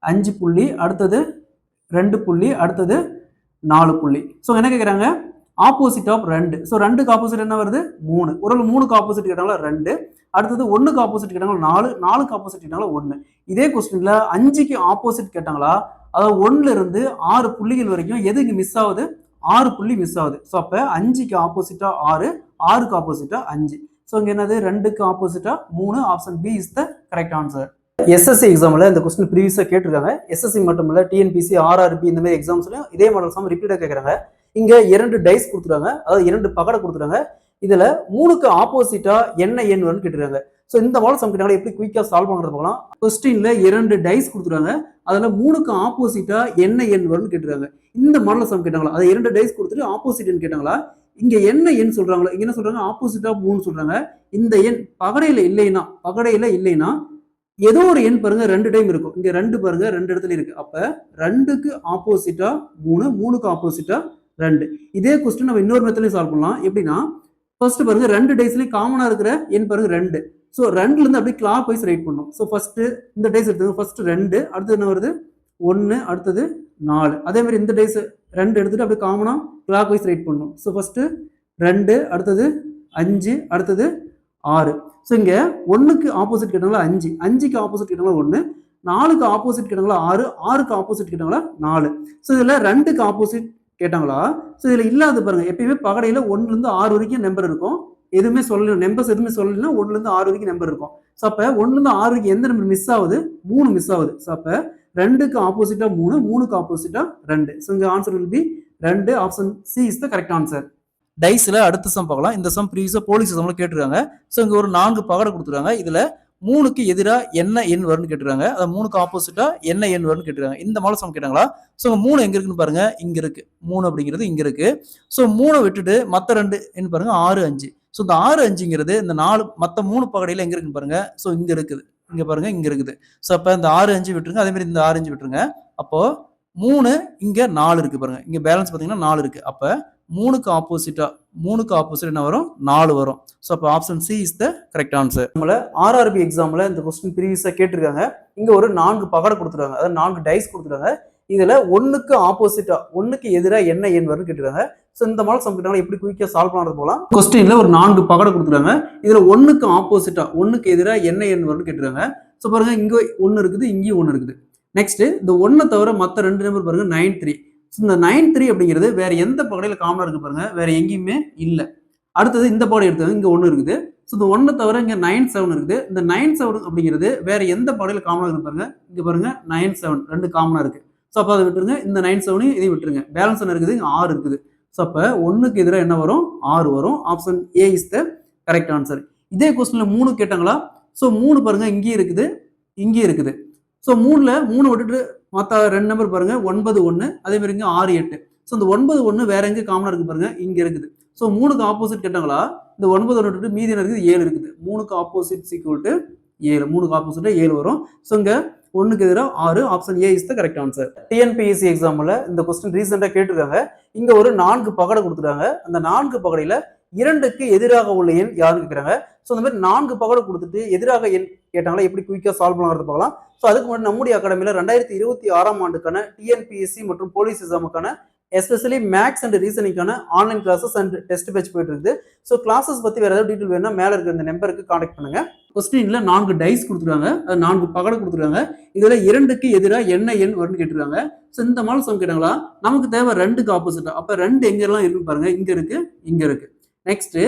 [SPEAKER 1] 5 புள்ளி, அடுத்தது 2 புள்ளி, அடுத்தது 4 புள்ளி. ஸோ என்ன கேட்குறாங்க, ஆப்போசிட் ஆஃப் 2. ஸோ 2க்கு ஆப்போசிட் என்ன வருது, 3. ஒரு 3க்கு ஆப்போசிட் கேட்டாங்களா 2, அடுத்தது 1க்கு ஆப்போசிட் கேட்டாங்களா 4, 4க்கு ஆப்போசிட் கேட்டாங்களா 1. இதே கொஸ்டின்ல 5க்கு ஆப்போசிட் கேட்டாங்களா, அதாவது 1ல இருந்து 6 புள்ளிகள் வரைக்கும் எது இங்க மிஸ் ஆகுது, 6 புள்ளி மிஸ் ஆகுது. ஸோ அப்போ 5க்கு ஆப்போசிட்டா 6, 6க்கு ஆப்போசிட்டா 5. ஸோ இங்க என்னது, 2க்கு ஆப்போசிட்டா 3. Option B is the correct answer. SSC எக்ஸாம்ல இந்த கொஸ்டின் ப்ரீவியஸா கேட்டிருக்காங்க. எஸ்எஸ்சி மட்டும் இல்ல, டிஎன்பிசி, ஆர்ஆர்பி இந்த மாதிரி எக்ஸாம்ஸ்லயும் இதே மாடல் சம் ரிப்பீட்டா கேட்கறாங்க. இங்க 2 டைஸ் கொடுத்துறாங்க, அதாவது 2 பகடை கொடுத்துறாங்க. இதுல 3க்கு ஆப்போசிட்டா என்ன எண் வரும்னு கேட்டிருக்காங்க. ஸோ இந்த மாடல் சம் கேட்டாங்களா எப்படி குயிக்கா சால்வ் பண்ணுறது போகலாம். கொஸ்டின்ல 2 டைஸ் கொடுத்துருக்காங்க. அதுல 3க்கு ஆப்போசிட்டா என்ன எண் வரும்னு கேட்டிருக்காங்க. இந்த மாடல் சம் கேட்டாங்களா, அதை 2 டைஸ் கொடுத்துட்டு ஆப்போசிட் எண் கேட்டாங்களா, இங்க என்ன எண் சொல்றாங்களோ இங்க என்ன சொல்றாங்க, ஆப்போசிட்டா 3 சொல்றாங்க. இந்த எண் பகடையில இல்லைன்னா ஏதோ ஒரு எண் பாருங்க 2 டைம் இருக்கும். இங்க 2 பாருங்க 2 இடத்துல இருக்கு. அப்ப 2க்கு ஆப்போசிட்டா 3, 3க்கு ஆப்போசிட்டா 2. இதே கொஸ்டின் நம்ம இன்னொரு மெத்தட்லயும் சால்வ் பண்ணலாம். எப்படின்னா ஃபர்ஸ்ட் பாருங்க 2 டைஸ்லயும் காமனா இருக்கிற எண் பாருங்க 2. ஸோ 2ல இருந்து அப்படியே கிளாக் வைஸ் ரைட் பண்ணும். ஸோ ஃபர்ஸ்ட் இந்த டைஸ் எடுத்துங்க. ஃபர்ஸ்ட் 2, அடுத்தது என்ன வருது 1, அடுத்தது 4. அதே மாதிரி இந்த டைஸ் 2 எடுத்துட்டு அப்படியே காமனா கிளாக் வைஸ் ரைட் பண்ணும். ஸோ ஃபர்ஸ்ட் 2, அடுத்தது 5, அடுத்தது 6. ஸோ இங்க 1க்கு ஆப்போசிட் கேட்டாங்களா 5, 5க்கு ஆப்போசிட் கேட்டாங்களா 1, 4க்கு ஆப்போசிட் கேட்டாங்களா 6, 6க்கு ஆப்போசிட் கேட்டாங்களா 4. ஸோ இதுல 2க்கு ஆப்போசிட் கேட்டாங்களா. ஸோ இதுல இல்லாத பாருங்க, எப்பயுமே பகடையில 1ல இருந்து 6 வரைக்கும் நம்பர் இருக்கும். எதுவுமே சொல்லல, நம்பர்ஸ் எதுவுமே சொல்லலைன்னா 1ல இருந்து 6 வரைக்கும் நம்பர் இருக்கும். ஸோ அப்ப 1ல இருந்து 6 வரைக்கும் எந்த நம்பர் மிஸ் ஆகுது, 3 மிஸ் ஆகுது. ஸோ அப்ப 2க்கு ஆப்போசிட்டா 3, 3க்கு ஆப்போசிட்டா 2. ஸோ இங்க answer will be 2. Option C is the correct answer. டைஸ்ல அடுத்த சம் பார்க்கலாம். இந்த சம் ப்ரீவியஸா போலீஸ் சம்ல கேட்டிருக்காங்க. ஸோ இங்க ஒரு 4 பகடை கொடுத்துருக்காங்க. இதுல 3க்கு எதிராக என்ன எண் வரும்னு கேட்டிருக்காங்க. அது 3க்கு ஆப்போசிட்டா என்ன எண் வரும்னு கேட்டிருக்காங்க. இந்த மாடல் சம் கேட்டாங்களா. ஸோ 3 எங்க இருக்குன்னு பாருங்க, இங்க இருக்கு. 3 அப்படிங்கிறது இங்க இருக்கு. ஸோ 3 விட்டுட்டு மத்த 2 என்ன பாருங்க 6, 5. ஸோ இந்த 6, 5ங்கிறது இந்த 4 மத்த 3 பகடையில எங்க இருக்குன்னு பாருங்க. ஸோ இங்க இருக்குது, இங்க பாருங்க இங்க இருக்குது. ஸோ அப்ப இந்த 6, 5 விட்டுருங்க. அதே மாதிரி இந்த 6, 5 விட்டுருங்க. அப்போ 3 இங்க 4 இருக்கு பாருங்க. இங்க பேலன்ஸ் பாத்தீங்கன்னா 4 இருக்கு. அப்ப 3க்கு ஆப்போசிட் என்ன வரும், 4 வரும். ஸோ அப்போ option C is the correct answer. நம்மள ஆர்ஆர்பி எக்ஸாம்ல இந்த கொஸ்டின் ப்ரீவியஸா கேட்டிருக்காங்க. இங்க ஒரு 4 பகடை கொடுத்துருக்காங்க, அதாவது 4 டைஸ் கொடுத்துருக்காங்க. இதுல 1க்கு ஆப்போசிட்டா 1க்கு எதிராக என்ன எண் வரும்னு கேட்டிருக்காங்க. ஸோ இந்த மாடல் சம் கேட்டாங்க எப்படி குயிக்கா சால்வ் பண்ணுறது போலாம். கொஸ்டின்ல ஒரு 4 பகடை கொடுத்துருக்காங்க. இதுல 1க்கு ஆப்போசிட்டா 1க்கு எதிராக என்ன எண் வரும்னு கேட்டிருக்காங்க. ஸோ பாருங்க இங்க 1 இருக்குது, இங்கேயும் 1 இருக்குது. நெக்ஸ்ட் இந்த 1 தவிர மற்ற 2 நம்பர் பாருங்க 9, 3. இந்த 9, 3 அப்படிங்கிறது வேற எந்த பகடையில காமனா இருக்கு பாருங்க, வேற எங்கேயுமே இல்ல. அடுத்தது இந்த பகடை எடுத்தாங்க, இங்க 1 இருக்குது. ஸோ இந்த 1 தவிர இங்க 9, 7 இருக்குது. இந்த 9, 7 அப்படிங்கிறது வேற எந்த பகடையில காமனா இருக்கு பாருங்க, இங்க பாருங்க 9, 7 2 காமனா இருக்கு. ஸோ அப்போ அதை விட்டுருங்க. இந்த 9, 7 இதையும் விட்டுருங்க. பேலன்ஸ் என்ன இருக்குது, இங்க 6 இருக்குது. ஸோ அப்போ 1க்கு எதிராக என்ன வரும், 6 வரும். Option A is the correct answer. இதே கொஸ்டின்ல 3 கேட்டாங்களா. ஸோ 3 பாருங்க இங்கேயும் இருக்குது, இங்கேயும் இருக்குது. ஸோ 3ல 3 விட்டுட்டு மற்ற 2 நம்பர் பாருங்க 9, 1. அதே மாதிரி இங்க 6, 8. ஸோ இந்த 9, 1 வேற எங்க காமனா இருக்கு பாருங்க, இங்க இருக்குது. ஸோ 3க்கு ஆப்போசிட் கேட்டாங்களா. இந்த 9, 1 விட்டுட்டு மீதி என்ன இருக்குது, 7 இருக்குது. 3க்கு ஆப்போசிட் ஈக்குவல் டு 7. 3க்கு ஆப்போசிட்டா 7 வரும். ஸோ இங்க 1க்கு எதிராக 6. Option A is the correct answer. TNPSC எக்ஸாம்ல இந்த கொஸ்டின் ரீசெண்டா கேட்டிருக்காங்க. இங்க ஒரு 4 பகடை கொடுத்துருக்காங்க. அந்த 4 பகடையில 2க்கு எதிராக உள்ள எண் யாருன்னு கேட்குறாங்க. ஸோ இந்த மாதிரி 4 பகடை கொடுத்துட்டு எதிராக எண் கேட்டாங்களா, எப்படி குயிக்கா சால்வ் பண்ணுறது பார்க்கலாம். ஸோ அதுக்கு முன்னாடி நம்முடைய அகாடமியில் 2026ஆம் ஆண்டுக்கான டிஎன்பிஎஸ்சி மற்றும் போலீஸ் எக்ஸாமுக்கான எஸ்பெஷலி மேக்ஸ் அண்ட் ரீசனிங்கான online classes and test batch போயிட்டு இருக்குது. ஸோ கிளாஸஸ் பற்றி வேற ஏதாவது டீட்டெயில் வேணும்னா மேலே இருக்கிற இந்த நம்பருக்கு கான்டாக்ட் பண்ணுங்க. கொஸ்டின்ல 4 டைஸ் கொடுத்துருக்காங்க, அது 4 பகடை கொடுத்துருக்காங்க. இதுல 2க்கு எதிராக என்ன எண் வரும்னு கேட்டிருக்காங்க. ஸோ இந்த மாடல் சம் கேட்டாங்களா. நமக்கு தேவை 2க்கு ஆப்போசிட்டா. அப்ப 2 எங்கெல்லாம் இருக்குன்னு பாருங்க, இங்க இருக்கு, இங்க இருக்கு. நெக்ஸ்ட்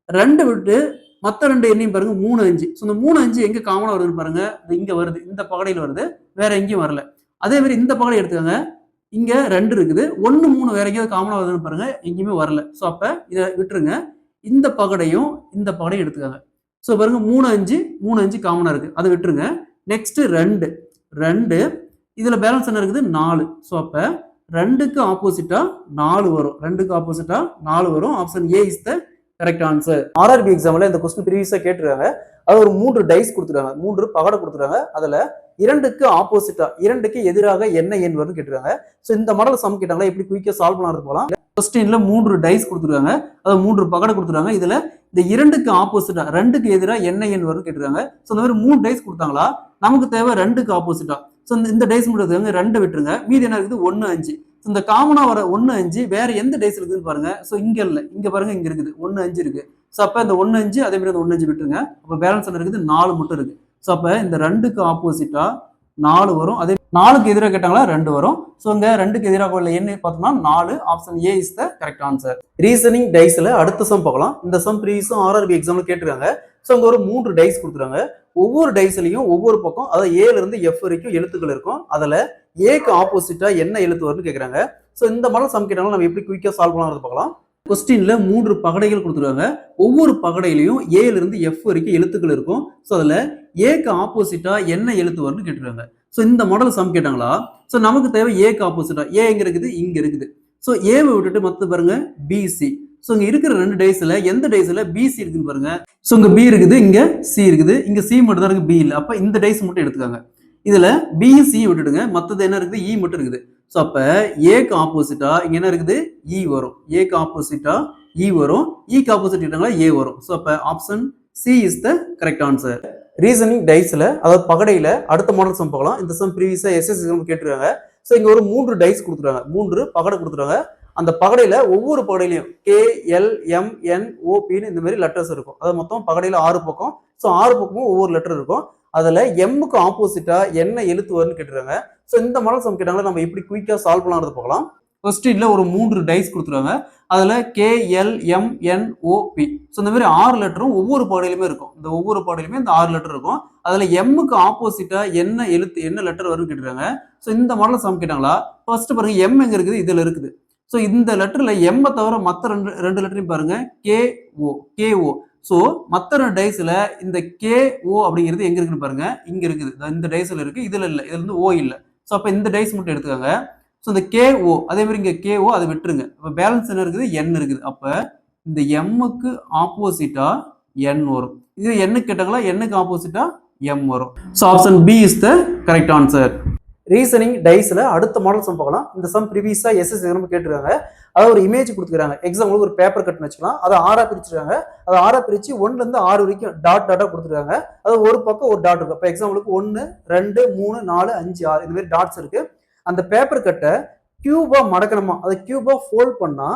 [SPEAKER 1] 2 விட்டு மற்ற 2 எண்ணையும் பாருங்க 3, 5. ஸோ இந்த 3, 5 எங்க காமனா வருதுன்னு பாருங்க, இங்க வருது, இந்த பகடையில் வருது, வேற எங்கேயும் வரல. அதே மாதிரி இந்த பகடை எடுத்துக்காங்க, இங்க 2 இருக்குது, 1, 3 வேற எங்கேயாவது காமனா வருதுன்னு பாருங்க, எங்கேயுமே வரல. ஸோ அப்ப இதை விட்டுருங்க. இந்த பகடையும் இந்த பகடையும் எடுத்துக்காங்க. ஸோ பாருங்க 3, 5 காமனா இருக்கு, அதை விட்டுருங்க. நெக்ஸ்ட் 2 இதுல பேலன்ஸ் என்ன இருக்குது, 4. ஸோ அப்ப 2க்கு ஆப்போசிட்டா 4 வரும். 2க்கு ஆப்போசிட்டா 4 வரும். Option A is the correct answer. RRB எக்ஸாம்ல இந்த கொஸ்டின் ப்ரீவியஸா கேட்டிருக்காங்க. அது ஒரு 3 டைஸ் கொடுத்துருக்காங்க, 3 பகடை கொடுத்துருக்காங்க. அதுல 2க்கு ஆப்போசிட்டா 2க்கு எதிராக என்ன எண் வரும்னு கேட்டிருக்காங்க. ஸோ இந்த மாடல் சம் கேட்டாங்களா, எப்படி குயிக்கா சால்வ் பண்ணுறது போலாம். கொஸ்டின்ல 3 டைஸ் கொடுத்துருக்காங்க, அது 3 பகடை கொடுத்துருக்காங்க. இதுல இந்த 2க்கு ஆப்போசிட்டா 2க்கு எதிராக என்ன எண் வரும்னு கேட்டிருக்காங்க. ஸோ இந்த மாதிரி 3 டைஸ் கொடுத்தாங்களா. நமக்கு தேவை 2க்கு ஆப்போசிட்டா. ஸோ இந்த டைஸ் மட்டும் 2 விட்டுருங்க. மீதி என்ன இருக்குது, 1, 5. இந்த காமனா வர 1, 5 வேற எந்த டைஸ் இருக்குன்னு பாருங்க. ஸோ இங்க இல்ல, இங்க பாருங்க, இங்க இருக்குது 1, 5 இருக்கு. ஸோ அப்ப இந்த 1, 5 அதே மாதிரி 1, 5 விட்டுருங்க. அப்ப பேலன்ஸ் என்ன இருக்குது, 4 மட்டும் இருக்கு. ஸோ அப்ப இந்த 2க்கு ஆப்போசிட்டா 4 வரும். அதே 4க்கு எதிராக கேட்டாங்களா 2 வரும். ஸோ இங்க 2க்கு எதிராக உள்ள எண் பார்த்தோம்னா 4. Option A is the correct answer. Reasoning டைஸ்ல அடுத்த சம் பார்க்கலாம். இந்த சம் ப்ரீவியஸும் ஆர்ஆர்பி எக்ஸாம்ல கேட்டிருக்காங்க. ஸோ இங்க ஒரு 3 டைஸ் கொடுத்துருக்காங்க. ஒவ்வொரு டைஸ்லயும் ஒவ்வொரு பக்கம், அதாவது ஏல இருந்து எஃப் வரைக்கும் எழுத்துக்கள் இருக்கும். அதுல ஏக்கு ஆப்போசிட்டா என்ன எழுத்து வரும்னு கேட்கறாங்க. ஸோ இந்த மாடல் சம் கேட்டாலும் நம்ம எப்படி குயிக்கா சால்வ் பண்ணலாம் பார்க்கலாம். கொஸ்டின்ல 3 பகடைகள் கொடுத்துருக்காங்க. ஒவ்வொரு பகடையிலையும் ஏல இருந்து எஃப் வரைக்கும் எழுத்துக்கள் இருக்கும். ஸோ அதுல ஏக்கு ஆப்போசிட்டா என்ன எழுத்து வரும்னு கேட்டிருக்காங்க. ஸோ இந்த மாடல் சம் கேட்டாங்களா? ஸோ நமக்கு தேவை ஏக்கு ஆப்போசிட்டா ஏ எங்க இருக்குது, இங்க இருக்குது. ஸோ ஏவை விட்டுட்டு மத்த பாருங்க பிசி. ஸோ இங்க இருக்கிற 2 டைஸ்ல எந்த டைஸ்ல பிசி இருக்குன்னு பாருங்க. ஸோ இங்க பி இருக்குது, இங்க சி இருக்குது, இங்க சி மட்டும் தான் இருக்கு, பி இல்லை. அப்ப இந்த டைஸ் மட்டும் எடுத்துக்காங்க. இதுல பி சி விட்டுடுங்க, மத்தது என்ன இருக்குது, இ மட்டும் இருக்குது. ஸோ அப்ப ஏக்கு ஆப்போசிட்டா இங்க என்ன இருக்குது, இ வரும். ஏக்கு ஆப்போசிட்டா இ வரும், இக்கு ஆப்போசிட் ஏ வரும். ஸோ அப்ப option C is the correct answer. Reasoning டைஸ்ல, அதாவது பகடையில அடுத்த மாடல் சம் பார்க்கலாம். இந்த சம் ப்ரீவியஸா எஸ்எஸ் கேட்டிருக்காங்க. ஸோ இங்க ஒரு 3 டைஸ் கொடுத்துருக்காங்க, 3 பகடை கொடுத்துருக்காங்க. அந்த பகடையில ஒவ்வொரு பகடையிலையும் கே எல் எம் என் ஓபின்னு இந்த மாதிரி லெட்டர்ஸ் இருக்கும். அது மொத்தம் பகடையில 6 பக்கம். ஸோ 6 பக்கமும் ஒவ்வொரு லெட்டர் இருக்கும். அதுல எம்முக்கு ஆப்போசிட்டா என்ன எழுத்து வரும்னு கேட்டுருக்காங்க. ஸோ இந்த மாடல் சம் கேட்டாங்களா, நம்ம எப்படி குயிக்கா சால்வ் பண்ணலாம்னு பார்க்கலாம். கொஸ்டின்ல ஒரு 3 டைஸ் கொடுத்துருவாங்க. அதுல K L M N O P. So இந்த மாதிரி 6 லெட்டரும் ஒவ்வொரு பாடையிலுமே இருக்கும். இந்த ஒவ்வொரு பாடையிலுமே இந்த 6 லெட்டர் இருக்கும். அதுல எம்முக்கு ஆப்போசிட்டா என்ன எழுத்து, என்ன லெட்டர் வரும்னு கேட்டுருக்காங்க. ஸோ இந்த மாடல் சம் கேட்டாங்களா, ஃபர்ஸ்ட் பாருங்க எம் எங்க இருக்குது, இதுல இருக்குது. ஸோ இந்த லெட்டர்ல எம் தவிர மற்ற ரெண்டு லெட்டரையும் பாருங்க, கே ஓ கே ஓ. ஸோ மற்ற 2 டைஸ்ல இந்த கே ஓ அப்படிங்கிறது எங்க இருக்குன்னு பாருங்க, இங்க இருக்குது. இந்த டைஸ்ல இருக்கு, இதுல இல்லை, இதுல இருந்து ஓ இல்லை. ஸோ அப்ப இந்த டைஸ் மட்டும் எடுத்துக்காங்க. ஸோ இந்த கே ஓ அதே மாதிரி இங்க கே ஓ அதை விட்டுருங்க. இப்போ பேலன்ஸ் என்ன இருக்குது, என் இருக்குது. அப்ப இந்த எம்முக்கு ஆப்போசிட்டா என் வரும். இது என்னுக்கு கேட்டாங்களா, என்னுக்கு ஆப்போசிட்டா எம் வரும். So option B is the correct answer. Reasoning டைஸ்ல அடுத்த மாடல் சம் பார்க்கலாம். இந்த சம் ப்ரீவியஸா எஸ்எஸ் கேட்டிருக்காங்க. அதாவது ஒரு இமேஜ் கொடுத்துருக்காங்க. எக்ஸாம்பிளுக்கு ஒரு பேப்பர் கட்னு வச்சுக்கலாம். அதை 6ஆ பிரிச்சிருக்காங்க. அதை 6ஆ பிரிச்சு 1ல இருந்து 6 வரைக்கும் டாட் டாட்டா கொடுத்துருக்காங்க. அது ஒரு பக்கம் ஒரு டாட் இருக்கு. இப்போ எக்ஸாம்பிளுக்கு 1 2 3 4 5 6 இந்த மாதிரி டாட்ஸ் இருக்கு. அந்த பேப்பர் கட்டை கியூபா மடக்கணுமா, அதை கியூபா ஃபோல்ட் பண்ணா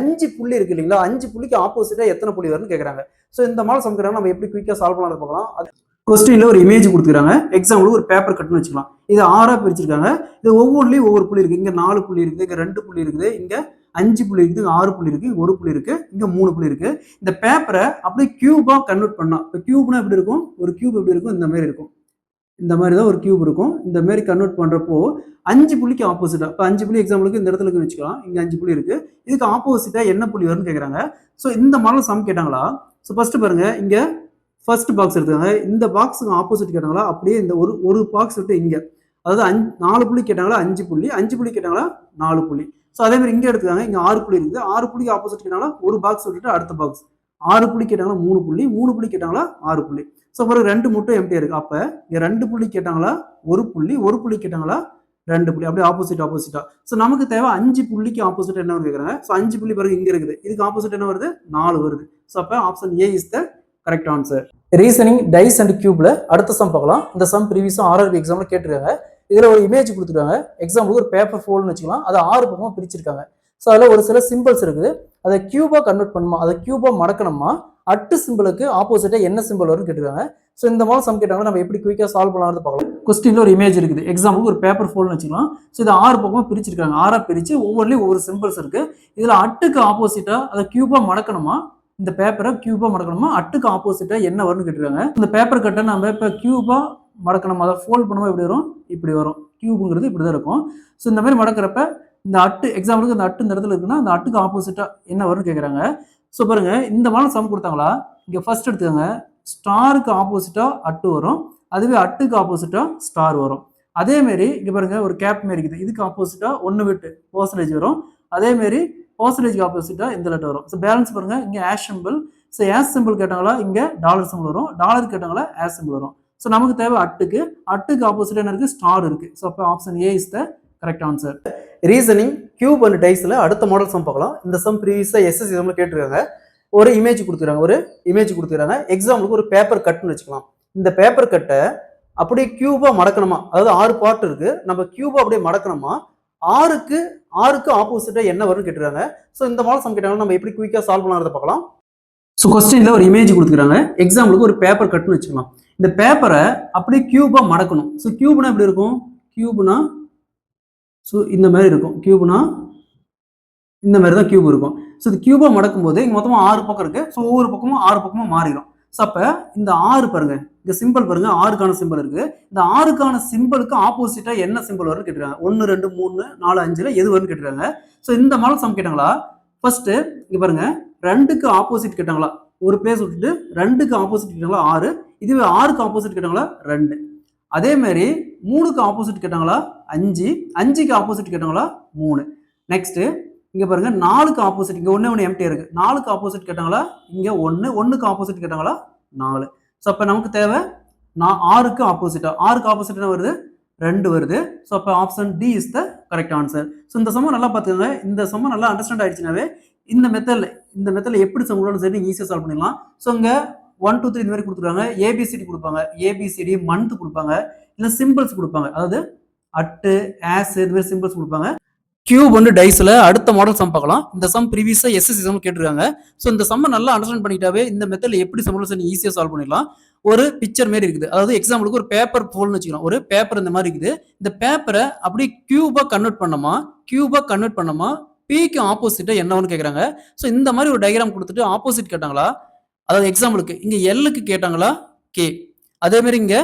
[SPEAKER 1] 5 புள்ளி இருக்கு இல்லைங்களா, 5 புள்ளிக்கு ஆப்போசிட்டா எத்தனை புள்ளி வரும்னு கேட்கறாங்க. ஸோ இந்த மாடல் சம் கேட்டாங்க, நம்ம எப்படி குயிக்கா சால்வ் பண்ணலாம் பார்க்கலாம். கொஸ்டின்ல ஒரு இமேஜ் கொடுத்துருக்காங்க. எக்ஸாம்பிளுக்கு ஒரு பேப்பர் கட்னு வச்சுக்கலாம். இது 6ஆ பிரிச்சிருக்காங்க. இது ஒவ்வொன்றுலயும் ஒவ்வொரு புள்ளி இருக்கு. இங்க 4 புள்ளி இருக்குது, இங்க 2 புள்ளி இருக்குது, இங்க 5 புள்ளி இருக்குது, 6 புள்ளி இருக்கு, 1 புள்ளி இருக்கு, இங்க 3 புள்ளி இருக்கு. இந்த பேப்பரை அப்படியே கியூபா கன்வெர்ட் பண்ணா, இப்போ கியூப்னா எப்படி இருக்கும், ஒரு கியூப் எப்படி இருக்கும், இந்த மாதிரி இருக்கும். இந்த மாதிரி தான் ஒரு கியூப் இருக்கும். இந்த மாதிரி கன்வெர்ட் பண்றப்போ 5 புள்ளிக்கு ஆப்போசிட்டா, இப்போ 5 புள்ளி எக்ஸாம்பிளுக்கு இந்த இடத்துல இருக்குன்னு வச்சுக்கலாம். இங்க 5 புள்ளி இருக்கு. இதுக்கு ஆப்போசிட்டா என்ன புள்ளி வரும்னு கேட்கறாங்க. ஸோ இந்த மாடல் சம் கேட்டாங்களா. ஸோ ஃபர்ஸ்ட் பாருங்க, இங்க ஃபர்ஸ்ட் பாக்ஸ் எடுத்துக்காங்க. இந்த பாக்ஸுக்கு ஆப்போசிட் கேட்டாங்களா, அப்படியே இந்த ஒரு பாக்ஸ் விட்டு இங்க, அதாவது 4 புள்ளி கேட்டாங்களா 5 புள்ளி, 5 புள்ளி கேட்டாங்களா 4 புள்ளி. ஸோ அதே மாதிரி இங்க எடுத்துக்காங்க. இங்க 6 புள்ளி இருக்குது. 6 புள்ளிக்கு ஆப்போசிட் கேட்டாங்களா ஒரு பாக்ஸ் விட்டுட்டு அடுத்த பாக்ஸ். 6 புள்ளி கேட்டாங்களா 3 புள்ளி, 3 புள்ளி கேட்டாங்களா 6 புள்ளி. ஸோ பிறகு 2 மட்டும் எம்டியா இருக்கு. அப்ப இங்க 2 புள்ளி கேட்டாங்களா 1 புள்ளி, 1 புள்ளி கேட்டாங்களா 2 புள்ளி, அப்படியே ஆப்போசிட்டா. ஸோ நமக்கு தேவை 5 புள்ளிக்கு ஆப்போசிட் என்ன கேட்கறாங்க. ஸோ 5 புள்ளி பிறகு இங்க இருக்குது. இதுக்கு ஆப்போசிட் என்ன வருது, 4 வருது. ஸோ அப்ப option A is the correct answer. Reasoning dice and கியூப்ல அடுத்த சம் பார்க்கலாம். இந்த சம் ப்ரீவியஸா ஆர்ஆர்பி எக்ஸாம்ல கேட்டிருக்காங்க. இதுல ஒரு இமேஜ் கொடுத்துருக்காங்க. எக்ஸாம்பிளுக்கு ஒரு பேப்பர் ஃபோல்டுன்னு வச்சுக்கலாம். அதை 6 பக்கமா பிரிச்சிருக்காங்க. ஸோ அதில் ஒரு சில சிம்பிள்ஸ் இருக்குது. அதை கியூபா கன்வெர்ட் பண்ணுமா, அதை கியூபா மடக்கணுமா, அட்டு சிம்பிளுக்கு ஆப்போசிட்டா என்ன சிம்பிள் வரும்னு கேட்டிருக்காங்க. ஸோ இந்த மாதிரி சம் கேட்டாங்க, நம்ம எப்படி குயிக்கா சால்வ் பண்ணலாம்னு பார்க்கலாம். கொஸ்டின்ல ஒரு இமேஜ் இருக்குது. எக்ஸாம்பிளுக்கு ஒரு பேப்பர் ஃபோல்டுன்னு வச்சுக்கலாம். ஸோ இதை 6 பக்கமா பிரிச்சிருக்காங்க. 6ஆ பிரிச்சு ஒவ்வொன்றிலையும் ஒவ்வொரு சிம்பிள்ஸ் இருக்கு. இதுல அட்டுக்கு ஆப்போசிட்டா அதை கியூபா மடக்கணுமா, இந்த பேப்பரை கியூபா மடக்கணுமா, அட்டுக்கு ஆப்போசிட்டா என்ன வரும்னு கேட்டிருக்காங்க. இந்த பேப்பர் கட்டை நம்ம இப்போ கியூபா மடக்கணும், அதை ஃபோல்ட் பண்ணும்போது எப்படி வரும், இப்படி வரும். கியூபுங்கிறது இப்படிதான் இருக்கும். ஸோ இந்த மாதிரி மடக்கிறப்ப இந்த அட்டு, எக்ஸாம்பிளுக்கு இந்த அட்டு இந்த இடத்துல இருக்குன்னா அந்த அட்டுக்கு ஆப்போசிட்டா என்ன வரும்னு கேட்குறாங்க. ஸோ பாருங்க, இந்த மாதிரி சம் கொடுத்தாங்களா, இங்க ஃபர்ஸ்ட் எடுத்துக்கோங்க. ஸ்டாருக்கு ஆப்போசிட்டா அட்டு வரும், அதுவே அட்டுக்கு ஆப்போசிட்டா ஸ்டார் வரும். அதே மாதிரி இங்க பாருங்க ஒரு கேப் மாதிரி இருக்குது. இதுக்கு ஆப்போசிட்டா 1 விட்டு பர்சன்டேஜ் வரும். அதே மாதிரி பர்சன்டேஜ் ஆப்போசிட்டா இந்த லெட்டர் வரும். ஸோ பேலன்ஸ் பாருங்க, இங்க ash simple. So ash simple கேட்டாங்களா இங்க டாலர் சிம்பிள் வரும், டாலர் கேட்டாங்களா ஆஷ் சிம்பிள் வரும். ஸோ நமக்கு தேவை அட்டுக்கு ஆப்போசிட்டா என்ன இருக்கு, ஸ்டார் இருக்கு. ஸோ அப்போ option A is the correct answer. Reasoning cube and டைஸ்ல அடுத்த மாடல் சம் பார்க்கலாம். இந்த சம் ப்ரீவியஸா எஸ்எஸ் எக்ஸாம்ல கேட்டிருக்காங்க. ஒரு இமேஜ் கொடுத்துருக்காங்க. எக்ஸாம்பிளுக்கு ஒரு பேப்பர் கட்னு வச்சுக்கலாம். இந்த பேப்பர் கட்டை அப்படியே கியூபா மடக்கணுமா, அதாவது 6 பார்ட் இருக்கு. நம்ம கியூபா அப்படியே மடக்கணுமா, 6க்கு ஆப்போசிட்டா என்ன வரும்னு கேட்டிருக்காங்க. ஸோ இந்த மாடல் சம் கேட்டாங்க, நம்ம எப்படி குயிக்கா சால்வ் பண்ணலாம்னு பார்க்கலாம். ஸோ கொஸ்டின்ல ஒரு இமேஜ் கொடுத்துருக்காங்க. எக்ஸாம்பிளுக்கு ஒரு பேப்பர் கட்னு வச்சுக்கலாம். இந்த பேப்பரை அப்படியே கியூபா மடக்கணும். ஸோ கியூப்னா எப்படி இருக்கும், கியூப்னா ஸோ இந்த மாதிரி இருக்கும். கியூப்னா இந்த மாதிரி தான் கியூப் இருக்கும். ஸோ இது கியூபா மடக்கும் போது இங்கே மொத்தமாக 6 பக்கம் இருக்கு. ஸோ ஒவ்வொரு பக்கமும் 6 பக்கமும் மாறிடும். ஸோ அப்போ இந்த 6 பாருங்க, இந்த சிம்பிள் பாருங்க, 6க்கான சிம்பிள் இருக்கு. இந்த 6க்கான சிம்பிளுக்கு ஆப்போசிட்டா என்ன சிம்பிள் வரும்னு கேட்டுருக்காங்க. 1 2 3 4 5ல எது வரும்னு கேட்டுருக்காங்க. ஸோ இந்த மாடல் சம் கேட்டாங்களா, ஃபர்ஸ்ட் இங்க பாருங்க, 2க்கு ஆப்போசிட் கேட்டாங்களா ஒரு பிளேஸ் விட்டுட்டு 2க்கு ஆப்போசிட் கேட்டாங்களா 6, இதுவே 6க்கு ஆப்போசிட் கேட்டாங்களா 2. அதே மாதிரி 3க்கு ஆப்போசிட் கேட்டாங்களா 5, 5க்கு ஆப்போசிட் கேட்டாங்களா 3. நெக்ஸ்ட் இங்க பாருங்க 4க்கு ஆப்போசிட், இங்க ஒண்ணு எம்டியா இருக்கு. 4க்கு ஆப்போசிட் கேட்டாங்களா இங்க 1, 1க்கு ஆப்போசிட் கேட்டாங்களா 4. சோ அப்ப நமக்கு தேவை 6க்கு ஆப்போசிட்டா, 6க்கு ஆப்போசிட் என்ன வருது 2 வருது. ஸோ அப்போ option D is the correct answer. So இந்த சம்ம நல்லா பார்த்துக்கோங்க. இந்த சம்ம நல்லா அண்டர்ஸ்டாண்ட் ஆயிடுச்சுனாவே இந்த மெத்தடில் எப்படி சம் சரி நீங்கள் ஈஸியாக சால்வ் பண்ணிடலாம். ஸோ இங்கே 1 2 3 இந்த மாதிரி கொடுத்துருக்காங்க. ஏபிசிடி கொடுப்பாங்க, ஏபிசிடி மந்த் கொடுப்பாங்க, இல்லை சிம்பிள்ஸ் கொடுப்பாங்க. அதாவது அட்டு ஆஸ் இது மாதிரி சிம்பிள்ஸ் கொடுப்பாங்க. கியூப் வந்து டைஸ்ல அடுத்த மாடல் சம் பார்க்கலாம். இந்த சம் ப்ரீவியஸா எஸ்எஸ்சி சம் கேட்டிருக்காங்க. ஸோ இந்த சம்ம நல்லா அண்டர்ஸ்டாண்ட் பண்ணிட்டாவே இந்த மெத்தட்ல எப்படி சம் ஈஸியா சால்வ் பண்ணிடலாம். ஒரு பிக்சர் மாதிரி இருக்குது. அதாவது எக்ஸாம்பிளுக்கு ஒரு பேப்பர் போல்னு வச்சுக்கலாம். ஒரு பேப்பர் இந்த மாதிரி இருக்குது. இந்த பேப்பரை அப்படி கியூபா கன்வெர்ட் பண்ணமா பிக்கு ஆப்போசிட்டா என்னன்னு கேட்கறாங்க. ஸோ இந்த மாதிரி ஒரு டயக்ராம் கொடுத்துட்டு ஆப்போசிட் கேட்டாங்களா, அதாவது எக்ஸாம்பிளுக்கு இங்க எல்லுக்கு கேட்டாங்களா கே, அதே மாதிரி இங்க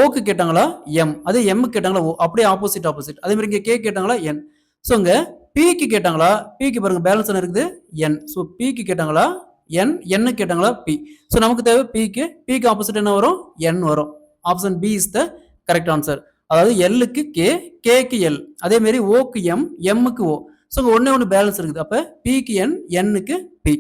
[SPEAKER 1] ஓக்கு கேட்டாங்களா எம், அதே எம்முக்கு கேட்டாங்களா ஓ, அப்படியே ஆப்போசிட். அதே மாதிரி இங்க கே கேட்டாங்களா என். ஸோ இங்க பிக்கு கேட்டாங்களா, பிக்கு பாருங்க பேலன்ஸ் என்ன இருக்குது என். ஸோ பிக்கு கேட்டாங்களா என், என்னு கேட்டாங்களா பி. ஸோ நமக்கு தேவை பிக்கு ஆப்போசிட் என்ன வரும் என் வரும். Option B is the correct answer. அதாவது எல்லுக்கு கே, கேக்கு எல், அதே மாதிரி ஓக்கு எம், எம்முக்கு ஓ. ஸோ ஒன்னு பேலன்ஸ் இருக்குது. அப்ப பிக்கு என், எண்ணுக்கு பி.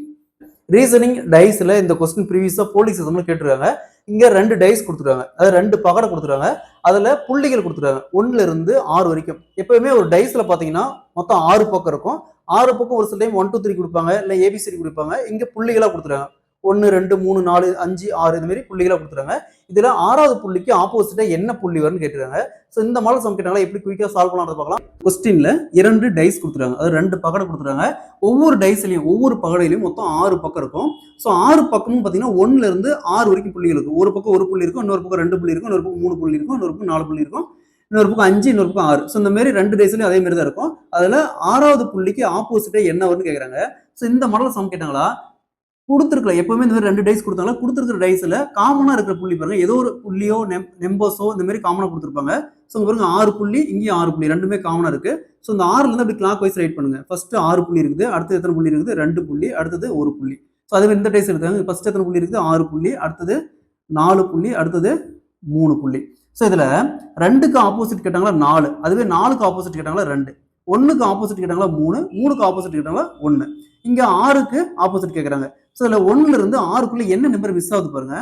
[SPEAKER 1] ரீசனிங் டைஸ்ல இந்த கொஸ்டின் ப்ரீவியஸா போலீஸ் எக்ஸாம்ல கேட்டிருக்காங்க. இங்க 2 டைஸ் கொடுத்துருக்காங்க, அதாவது 2 பகடை கொடுத்துருக்காங்க. அதுல புள்ளிகள் கொடுத்துருக்காங்க 1ல இருந்து 6 வரைக்கும். எப்பவுமே ஒரு டைஸ்ல பாத்தீங்கன்னா மொத்தம் 6 பக்கம் இருக்கும். 6 பக்கம் ஒரு சில டைம் 1 2 3 கொடுப்பாங்க, இல்ல ஏபிசிடி கொடுப்பாங்க. இங்க புள்ளிகளா கொடுத்துருக்காங்க 1 2 3 4 5 6 இது மாதிரி புள்ளிகளா கொடுத்துருக்காங்க. இதுல 6வது புள்ளிக்கு ஆப்போசிட்டா என்ன புள்ளி வரும்னு கேட்டிருக்காங்க. ஸோ இந்த மாடல் சம் கேட்டாங்களா எப்படி குயிக்கா சால்வ் பண்ணலாம்னு பார்க்கலாம். கொஸ்டின்ல 2 டைஸ் கொடுத்துருக்காங்க, அதாவது 2 பகடை கொடுத்துருக்காங்க. ஒவ்வொரு டைஸ்லயும் ஒவ்வொரு பகடையிலையும் மொத்தம் 6 பக்கம் இருக்கும். ஸோ 6 பக்கமும் பார்த்தீங்கன்னா 1ல இருந்து 6 வரைக்கும் புள்ளிகள் இருக்கும். ஒரு பக்கம் 1 புள்ளி இருக்கும், இன்னொரு பக்கம் 2 புள்ளி இருக்கும், இன்னொரு பக்கம் 3 புள்ளி இருக்கும், இன்னொரு பக்கம் 4 புள்ளி இருக்கும், இன்னொரு பக்கம் 5, இன்னொரு பக்கம் 6. ஸோ இந்த மாதிரி 2 டைஸ்லயும் அதே மாதிரி தான் இருக்கும். அதுல 6வது புள்ளிக்கு ஆப்போசிட்டா என்ன வரும்னு கேட்கறாங்க. ஸோ இந்த மாடல் சம் கேட்டாங்களா கொடுத்துருக்கல எப்பவுமே இந்த மாதிரி 2 டைஸ் கொடுத்தாங்களா கொடுத்துருக்கிற டைஸ்ல காமனா இருக்கிற புள்ளி பாருங்க, ஏதோ ஒரு புள்ளியோ நெம்பர்ஸோ இந்த மாதிரி காமனா கொடுத்துருப்பாங்க. ஸோ பாருங்க 6 புள்ளி, இங்கேயும் 6 புள்ளி, ரெண்டுமே காமனா இருக்கு. ஸோ இந்த 6ல இருந்து அப்படி கிளாக் வைஸ் ரைட் பண்ணுங்க. ஃபர்ஸ்ட் 6 புள்ளி இருக்குது, அடுத்து எத்தனை புள்ளி இருக்குது 2 புள்ளி, அடுத்தது 1 புள்ளி. ஸோ அதே இந்த டைஸ் எடுத்தாங்க. ஃபர்ஸ்ட் எத்தனை புள்ளி இருக்குது 6 புள்ளி, அடுத்தது 4 புள்ளி, அடுத்தது 3 புள்ளி. ஸோ இதுல 2க்கு ஆப்போசிட் கேட்டாங்களா 4, அதுவே 4க்கு ஆப்போசிட் கேட்டாங்களா 2, 1க்கு ஆப்போசிட் கேட்டாங்களா 3, 3க்கு ஆப்போசிட் கேட்டாங்களா 1. இங்க 6க்கு ஆப்போசிட் கேட்கறாங்க. ஸோ இதுல 1ல இருந்து 6க்குள்ள என்ன நம்பர் மிஸ் ஆகுது பாருங்க,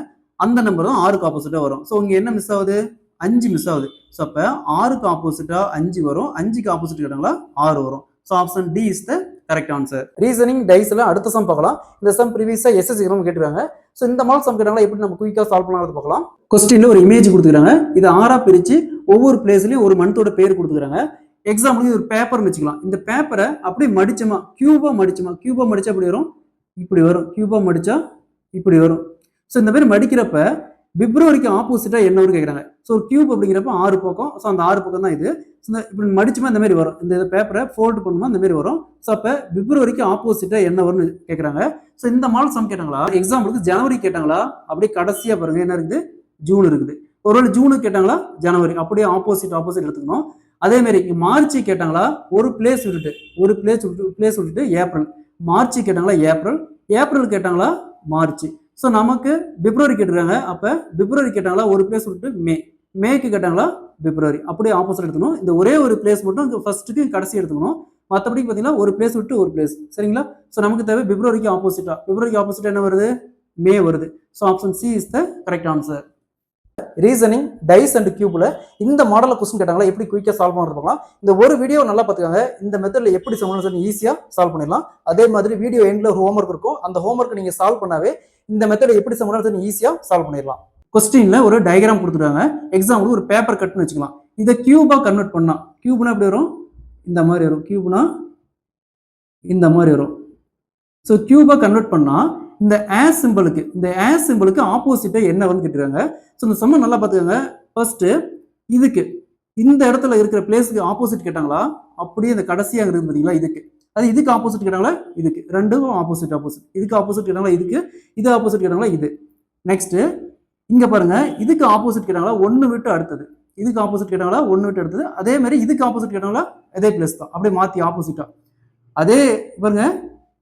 [SPEAKER 1] அந்த நம்பர் தான் 6க்கு ஆப்போசிட்டா வரும். ஸோ இங்க என்ன மிஸ் ஆகுது 5 மிஸ் ஆகுது. ஸோ அப்ப 6க்கு ஆப்போசிட்டா 5 வரும், 5க்கு ஆப்போசிட் கேட்டாங்களா 6 வரும். So option D is the correct answer. Reasoning டைஸ்ல அடுத்த சம் பார்க்கலாம். இந்த சம் ப்ரீவியஸா எஸ்எஸ்சி கேட்டிருக்காங்க. ஸோ இந்த மாதிரி சம் கேட்டாங்களா எப்படி நம்ம குயிக்கா சால்வ் பண்ணலாம் பார்க்கலாம். கொஸ்டின்ல ஒரு இமேஜ் கொடுத்துருக்காங்க. இது 6ஆ பிரிச்சு ஒவ்வொரு பிளேஸ்லயும் ஒரு மந்தோட பேர் கொடுத்துருக்காங்க. எக்ஸாம்பிளுக்கு ஒரு பேப்பர்னு வச்சுக்கலாம். இந்த பேப்பரை அப்படியே மடிச்சோமா கியூபா மடிச்சா அப்படி வரும், இப்படி வரும். கியூபா மடிச்சா இப்படி வரும். ஸோ இந்த மாதிரி மடிக்கிறப்ப பிப்ரவரிக்கு ஆப்போசிட்டா என்ன வரும்னு கேட்குறாங்க. ஸோ ஒரு கியூப் அப்படிங்கிறப்ப 6 பக்கம். ஸோ அந்த 6 பக்கம் தான் இது. இப்படி மடிச்சுமா இந்த மாதிரி வரும். இந்த பேப்பரை ஃபோல்டு பண்ணுமா இந்த மாதிரி வரும். ஸோ அப்போ பிப்ரவரிக்கு ஆப்போசிட்டா என்ன வரும்னு கேட்குறாங்க. ஸோ இந்த மாடல் சம் கேட்டாங்களா எக்ஸாம்பிளுக்கு ஜனவரி கேட்டாங்களா, அப்படியே கடைசியா பாருங்க என்ன இருக்குது ஜூன் இருக்குது. ஒருவேளை ஜூனுக்கு கேட்டாங்களா ஜனவரி, அப்படியே ஆப்போசிட் எடுத்துக்கணும். அதே மாதிரி மார்ச் கேட்டாங்களா ஒரு பிளேஸ் விட்டுட்டு ஏப்ரல், மார்ச் கேட்டாங்களா ஏப்ரல் கேட்டாங்களா மார்ச். ஸோ நமக்கு பிப்ரவரி கேட்டுருக்காங்க. அப்ப பிப்ரவரி கேட்டாங்களா ஒரு பிளேஸ் விட்டு மேக்கு கேட்டாங்களா பிப்ரவரி, அப்படியே ஆப்போசிட் எடுத்துக்கணும். இந்த ஒரே ஒரு பிளேஸ் மட்டும் ஃபர்ஸ்ட்டுக்கு கடைசி எடுத்துக்கணும். மற்றபடி பார்த்தீங்கன்னா ஒரு பிளேஸ் விட்டு ஒரு பிளேஸ், சரிங்களா. ஸோ நமக்கு தேவை பிப்ரவரிக்கு ஆப்போசிட்டா என்ன வருது மே வருது. So option C is the correct answer. Reasoning dice and கியூப்ல இந்த மாடல கொஸ்டின் கேட்டாங்களா எப்படி குயிக்கா சால்வ் பண்ணுறது பார்க்கலாம். இந்த ஒரு வீடியோ நல்லா பார்த்துக்காங்க. இந்த மெத்தட்ல எப்படி சம் ஈஸியா சால்வ் பண்ணிடலாம். அதே மாதிரி வீடியோ எண்ட்ல ஒரு ஹோம்ஒர்க் இருக்கும். அந்த ஹோம்ஒர்க் நீங்க சால்வ் பண்ணாவே இந்த மெத்தட்ல எப்படி சம் ஈஸியா சால்வ் பண்ணிடலாம். கொஸ்டின்ல ஒரு டயக்ராம் கொடுத்துருக்காங்க. எக்ஸாம்பிள் ஒரு பேப்பர் கட்னு வச்சுக்கலாம். இதை கியூபா கன்வெர்ட் பண்ணா, கியூப்னா எப்படி வரும் இந்த மாதிரி வரும், கியூப்னா இந்த மாதிரி வரும். ஸோ கியூபா கன்வெர்ட் பண்ணா இந்த ஆஸ் சிம்பிளுக்கு ஆப்போசிட்டா என்ன வந்து கேட்டுருக்காங்க. ஸோ இந்த சம்ம நல்லா பார்த்துக்கோங்க. ஃபர்ஸ்ட் இதுக்கு இந்த இடத்துல இருக்கிற பிளேஸ்க்கு ஆப்போசிட் கேட்டாங்களா, அப்படியே இந்த கடைசியாக இருக்குது பார்த்தீங்களா இதுக்கு, அது இதுக்கு ஆப்போசிட் கேட்டாங்களா இதுக்கு, ரெண்டும் ஆப்போசிட் இதுக்கு ஆப்போசிட் கேட்டாங்களா இதுக்கு, இது ஆப்போசிட் கேட்டாங்களா இது. நெக்ஸ்ட் இங்க பாருங்க இதுக்கு ஆப்போசிட் கேட்டாங்களா ஒன்னு விட்டு அடுத்தது, இதுக்கு ஆப்போசிட் கேட்டாங்களா ஒன்னு விட்டு அடுத்தது. அதே மாதிரி இதுக்கு ஆப்போசிட் கேட்டாங்களா அதே பிளேஸ் தான், அப்படியே மாத்தி ஆப்போசிட்டா. அதே பாருங்க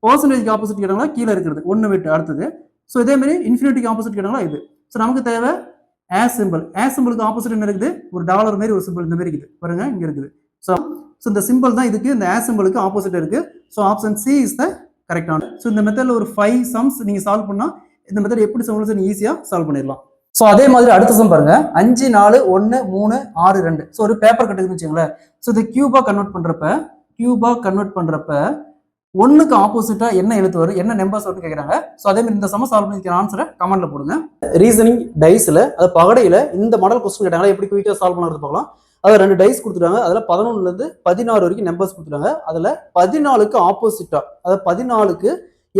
[SPEAKER 1] பர்சன்டேஜ்க்கு ஆப்போசிட் கேட்டாங்களா கீழே இருக்கிறது ஒன்று விட்டு அடுத்தது. ஸோ இதே மாதிரி இன்ஃபினிட்டிக்கு ஆப்போசிட் கேட்டாங்களா இது. ஸோ நமக்கு தேவை ஆஸ் சிம்பிள். ஆஸ் சிம்பிளுக்கு ஆப்போசிட் என்ன இருக்குது, ஒரு டாலர் மாதிரி ஒரு சிம்பிள் இந்த மாதிரி இருக்குது பாருங்க, இங்க இருக்குது. ஸோ இந்த சிம்பிள் தான் இதுக்கு, இந்த ஆஸ் சிம்பிளுக்கு ஆப்போசிட் இருக்கு. ஸோ ஆப்ஷன் சி இஸ் த கரெக்டான. ஸோ இந்த மெத்தட்ல ஒரு 5 சம்ஸ் நீங்க சால்வ் பண்ணா இந்த மெத்தட் எப்படி சம்ஸ் நீங்க ஈஸியா சால்வ் பண்ணிடலாம். ஸோ அதே மாதிரி அடுத்த சம் பாருங்க, 5 4 1 3 6 2. ஸோ ஒரு பேப்பர் கட்டுக்குன்னு வச்சுங்களேன். ஸோ இது கியூபா கன்வெர்ட் பண்றப்ப ஒன்னுக்கு ஆப்போசிட்டா என்ன எழுத்து வரும், என்ன நம்பர்ஸ் வரும்னு கேட்கறாங்க. ஸோ அதே மாதிரி இந்த சம சால்வ் பண்ணிக்கிற ஆன்சரை கமெண்ட்ல போடுங்க. ரீசனிங் டைஸ்ல அது பகடையில இந்த மாடல் கொஸ்டின் கேட்டாங்களா எப்படி குயிக்கா சால்வ் பண்ணுறது பார்க்கலாம். அதில் 2 டைஸ் கொடுத்துருக்காங்க. அதில் 11ல இருந்து 16 வரைக்கும் நம்பர்ஸ் கொடுத்துருக்காங்க. அதில் 14க்கு ஆப்போசிட்டா, அதாவது 14க்கு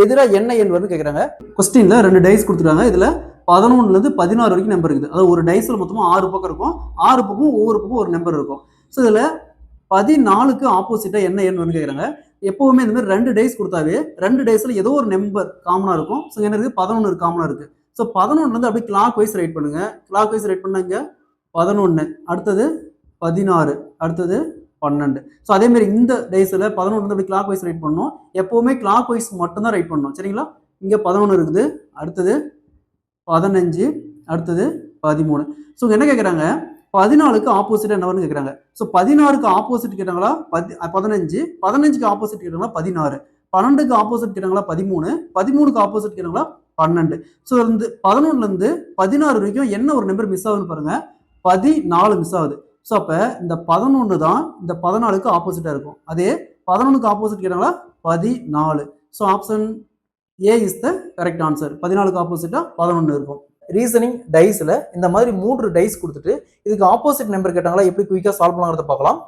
[SPEAKER 1] எதிராக என்ன எண் வரும்னு கேட்குறாங்க. கொஸ்டின்ல 2 டைஸ் கொடுத்துருக்காங்க. இதுல 11ல இருந்து 16 வரைக்கும் நம்பர் இருக்குது. அதாவது ஒரு டைஸ்ல மொத்தமா 6 பக்கம் இருக்கும். 6 பக்கம் ஒவ்வொரு பக்கம் ஒரு நம்பர் இருக்கும். ஸோ இதுல 14க்கு ஆப்போசிட்டா என்ன எண் வரும்னு கேட்குறாங்க. எப்பவுமே இந்த மாதிரி 2 டைஸ் கொடுத்தாவே 2 டைஸ்ல ஏதோ ஒரு நம்பர் காமனா இருக்கும். ஸோ என்ன இருக்குது, 11 காமனா இருக்கு. ஸோ 11ல இருந்து அப்படியே கிளாக் வைஸ் ரைட் பண்ணுங்க. கிளாக் வைஸ் ரைட் பண்ணாங்க 11, அடுத்தது 16, அடுத்தது 12. ஸோ அதே மாதிரி இந்த டைஸ்ல 11 வந்து அப்படி கிளாக் வைஸ் ரைட் பண்ணணும். எப்பவுமே கிளாக் வைஸ் மட்டும் தான் ரைட் பண்ணணும், சரிங்களா. இங்க 11 இருக்குது, அடுத்தது 15, அடுத்தது 13. ஸோ என்ன கேட்குறாங்க, 14க்கு ஆப்போசிட் என்ன வரும்னு கேட்குறாங்க. ஸோ 16க்கு ஆப்போசிட் கேட்டாங்களா 15, 15க்கு ஆப்போசிட் கேட்டாங்களா 16, 12க்கு ஆப்போசிட் கேட்டாங்களா 13, 13க்கு ஆப்போசிட் கேட்டாங்களா 12. ஸோ இந்த 11ல இருந்து 16 வரைக்கும் என்ன ஒரு நம்பர் மிஸ் ஆகுதுன்னு பாருங்க, 14 மிஸ் ஆகுது. ஸோ அப்போ இந்த 11 தான் இந்த 14க்கு ஆப்போசிட்டா இருக்கும். அதே 11க்கு ஆப்போசிட் கேட்டாங்களா 14. So option A is the correct answer. 14க்கு ஆப்போசிட்டா 11 இருக்கும். ரீசனிங் டைஸ்ல இந்த மாதிரி 3 டைஸ் கொடுத்துட்டு இதுக்கு ஆப்போசிட் நம்பர் கேட்டாங்களா எப்படி குயிக்கா சால்வ் பண்ணலாம்ன்றத பார்க்கலாம்.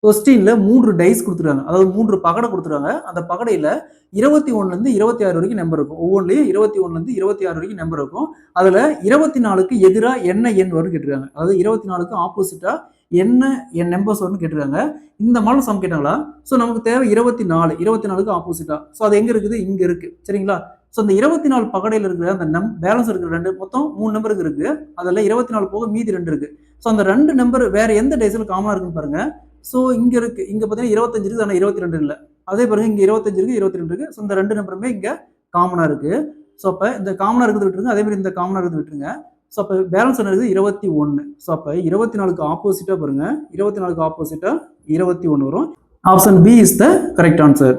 [SPEAKER 1] கொஸ்டின்ல 3 டைஸ் கொடுத்துருக்காங்க, அதாவது 3 பகடை கொடுத்துருக்காங்க. அந்த பகடையில 21ல இருந்து 26 வரைக்கும் நம்பர் இருக்கும். ஒவ்வொன்றிலையும் 21ல இருந்து 26 வரைக்கும் நம்பர் இருக்கும். அதுல 24க்கு எதிராக என்ன எண் வரும்னு கேட்டிருக்காங்க. அதாவது 24க்கு ஆப்போசிட்டா என்ன என் நம்பர்ஸ் வரும்னு கேட்டிருக்காங்க. இந்த மாடல் சம் கேட்டாங்களா. ஸோ நமக்கு தேவை 24க்கு ஆப்போசிட்டா. ஸோ அது எங்க இருக்குது, இங்க இருக்கு, சரிங்களா. ஸோ அந்த 24 பகடையில் இருக்கிற அந்த பேலன்ஸ் இருக்கிற 2 மொத்தம் 3 நம்பருக்கு இருக்கு. அதில் 24 போக மீதி 2 இருக்கு. ஸோ அந்த 2 நம்பர் வேற எந்த டைஸ்ல காமனா இருக்குன்னு பாருங்க. ஸோ இங்க இருக்கு, இங்க பார்த்தீங்கன்னா 25 இருக்குது, ஆனால் 22 இல்லை. அதே பாருங்க, இங்க 25 இருக்கு, 22 இருக்கு. ஸோ இந்த 2 நம்பருமே இங்க காமனா இருக்கு. ஸோ அப்ப இந்த காமனா இருக்கிறது விட்டுருங்க, அதே மாதிரி இந்த காமனா இருக்கிறது விட்டுருங்க. ஸோ அப்போ பேலன்ஸ் என்ன இருக்குது, 21. ஸோ அப்போ 24க்கு ஆப்போசிட்டா பாருங்க, 24க்கு ஆப்போசிட்டா 21 வரும். Option B is the correct answer.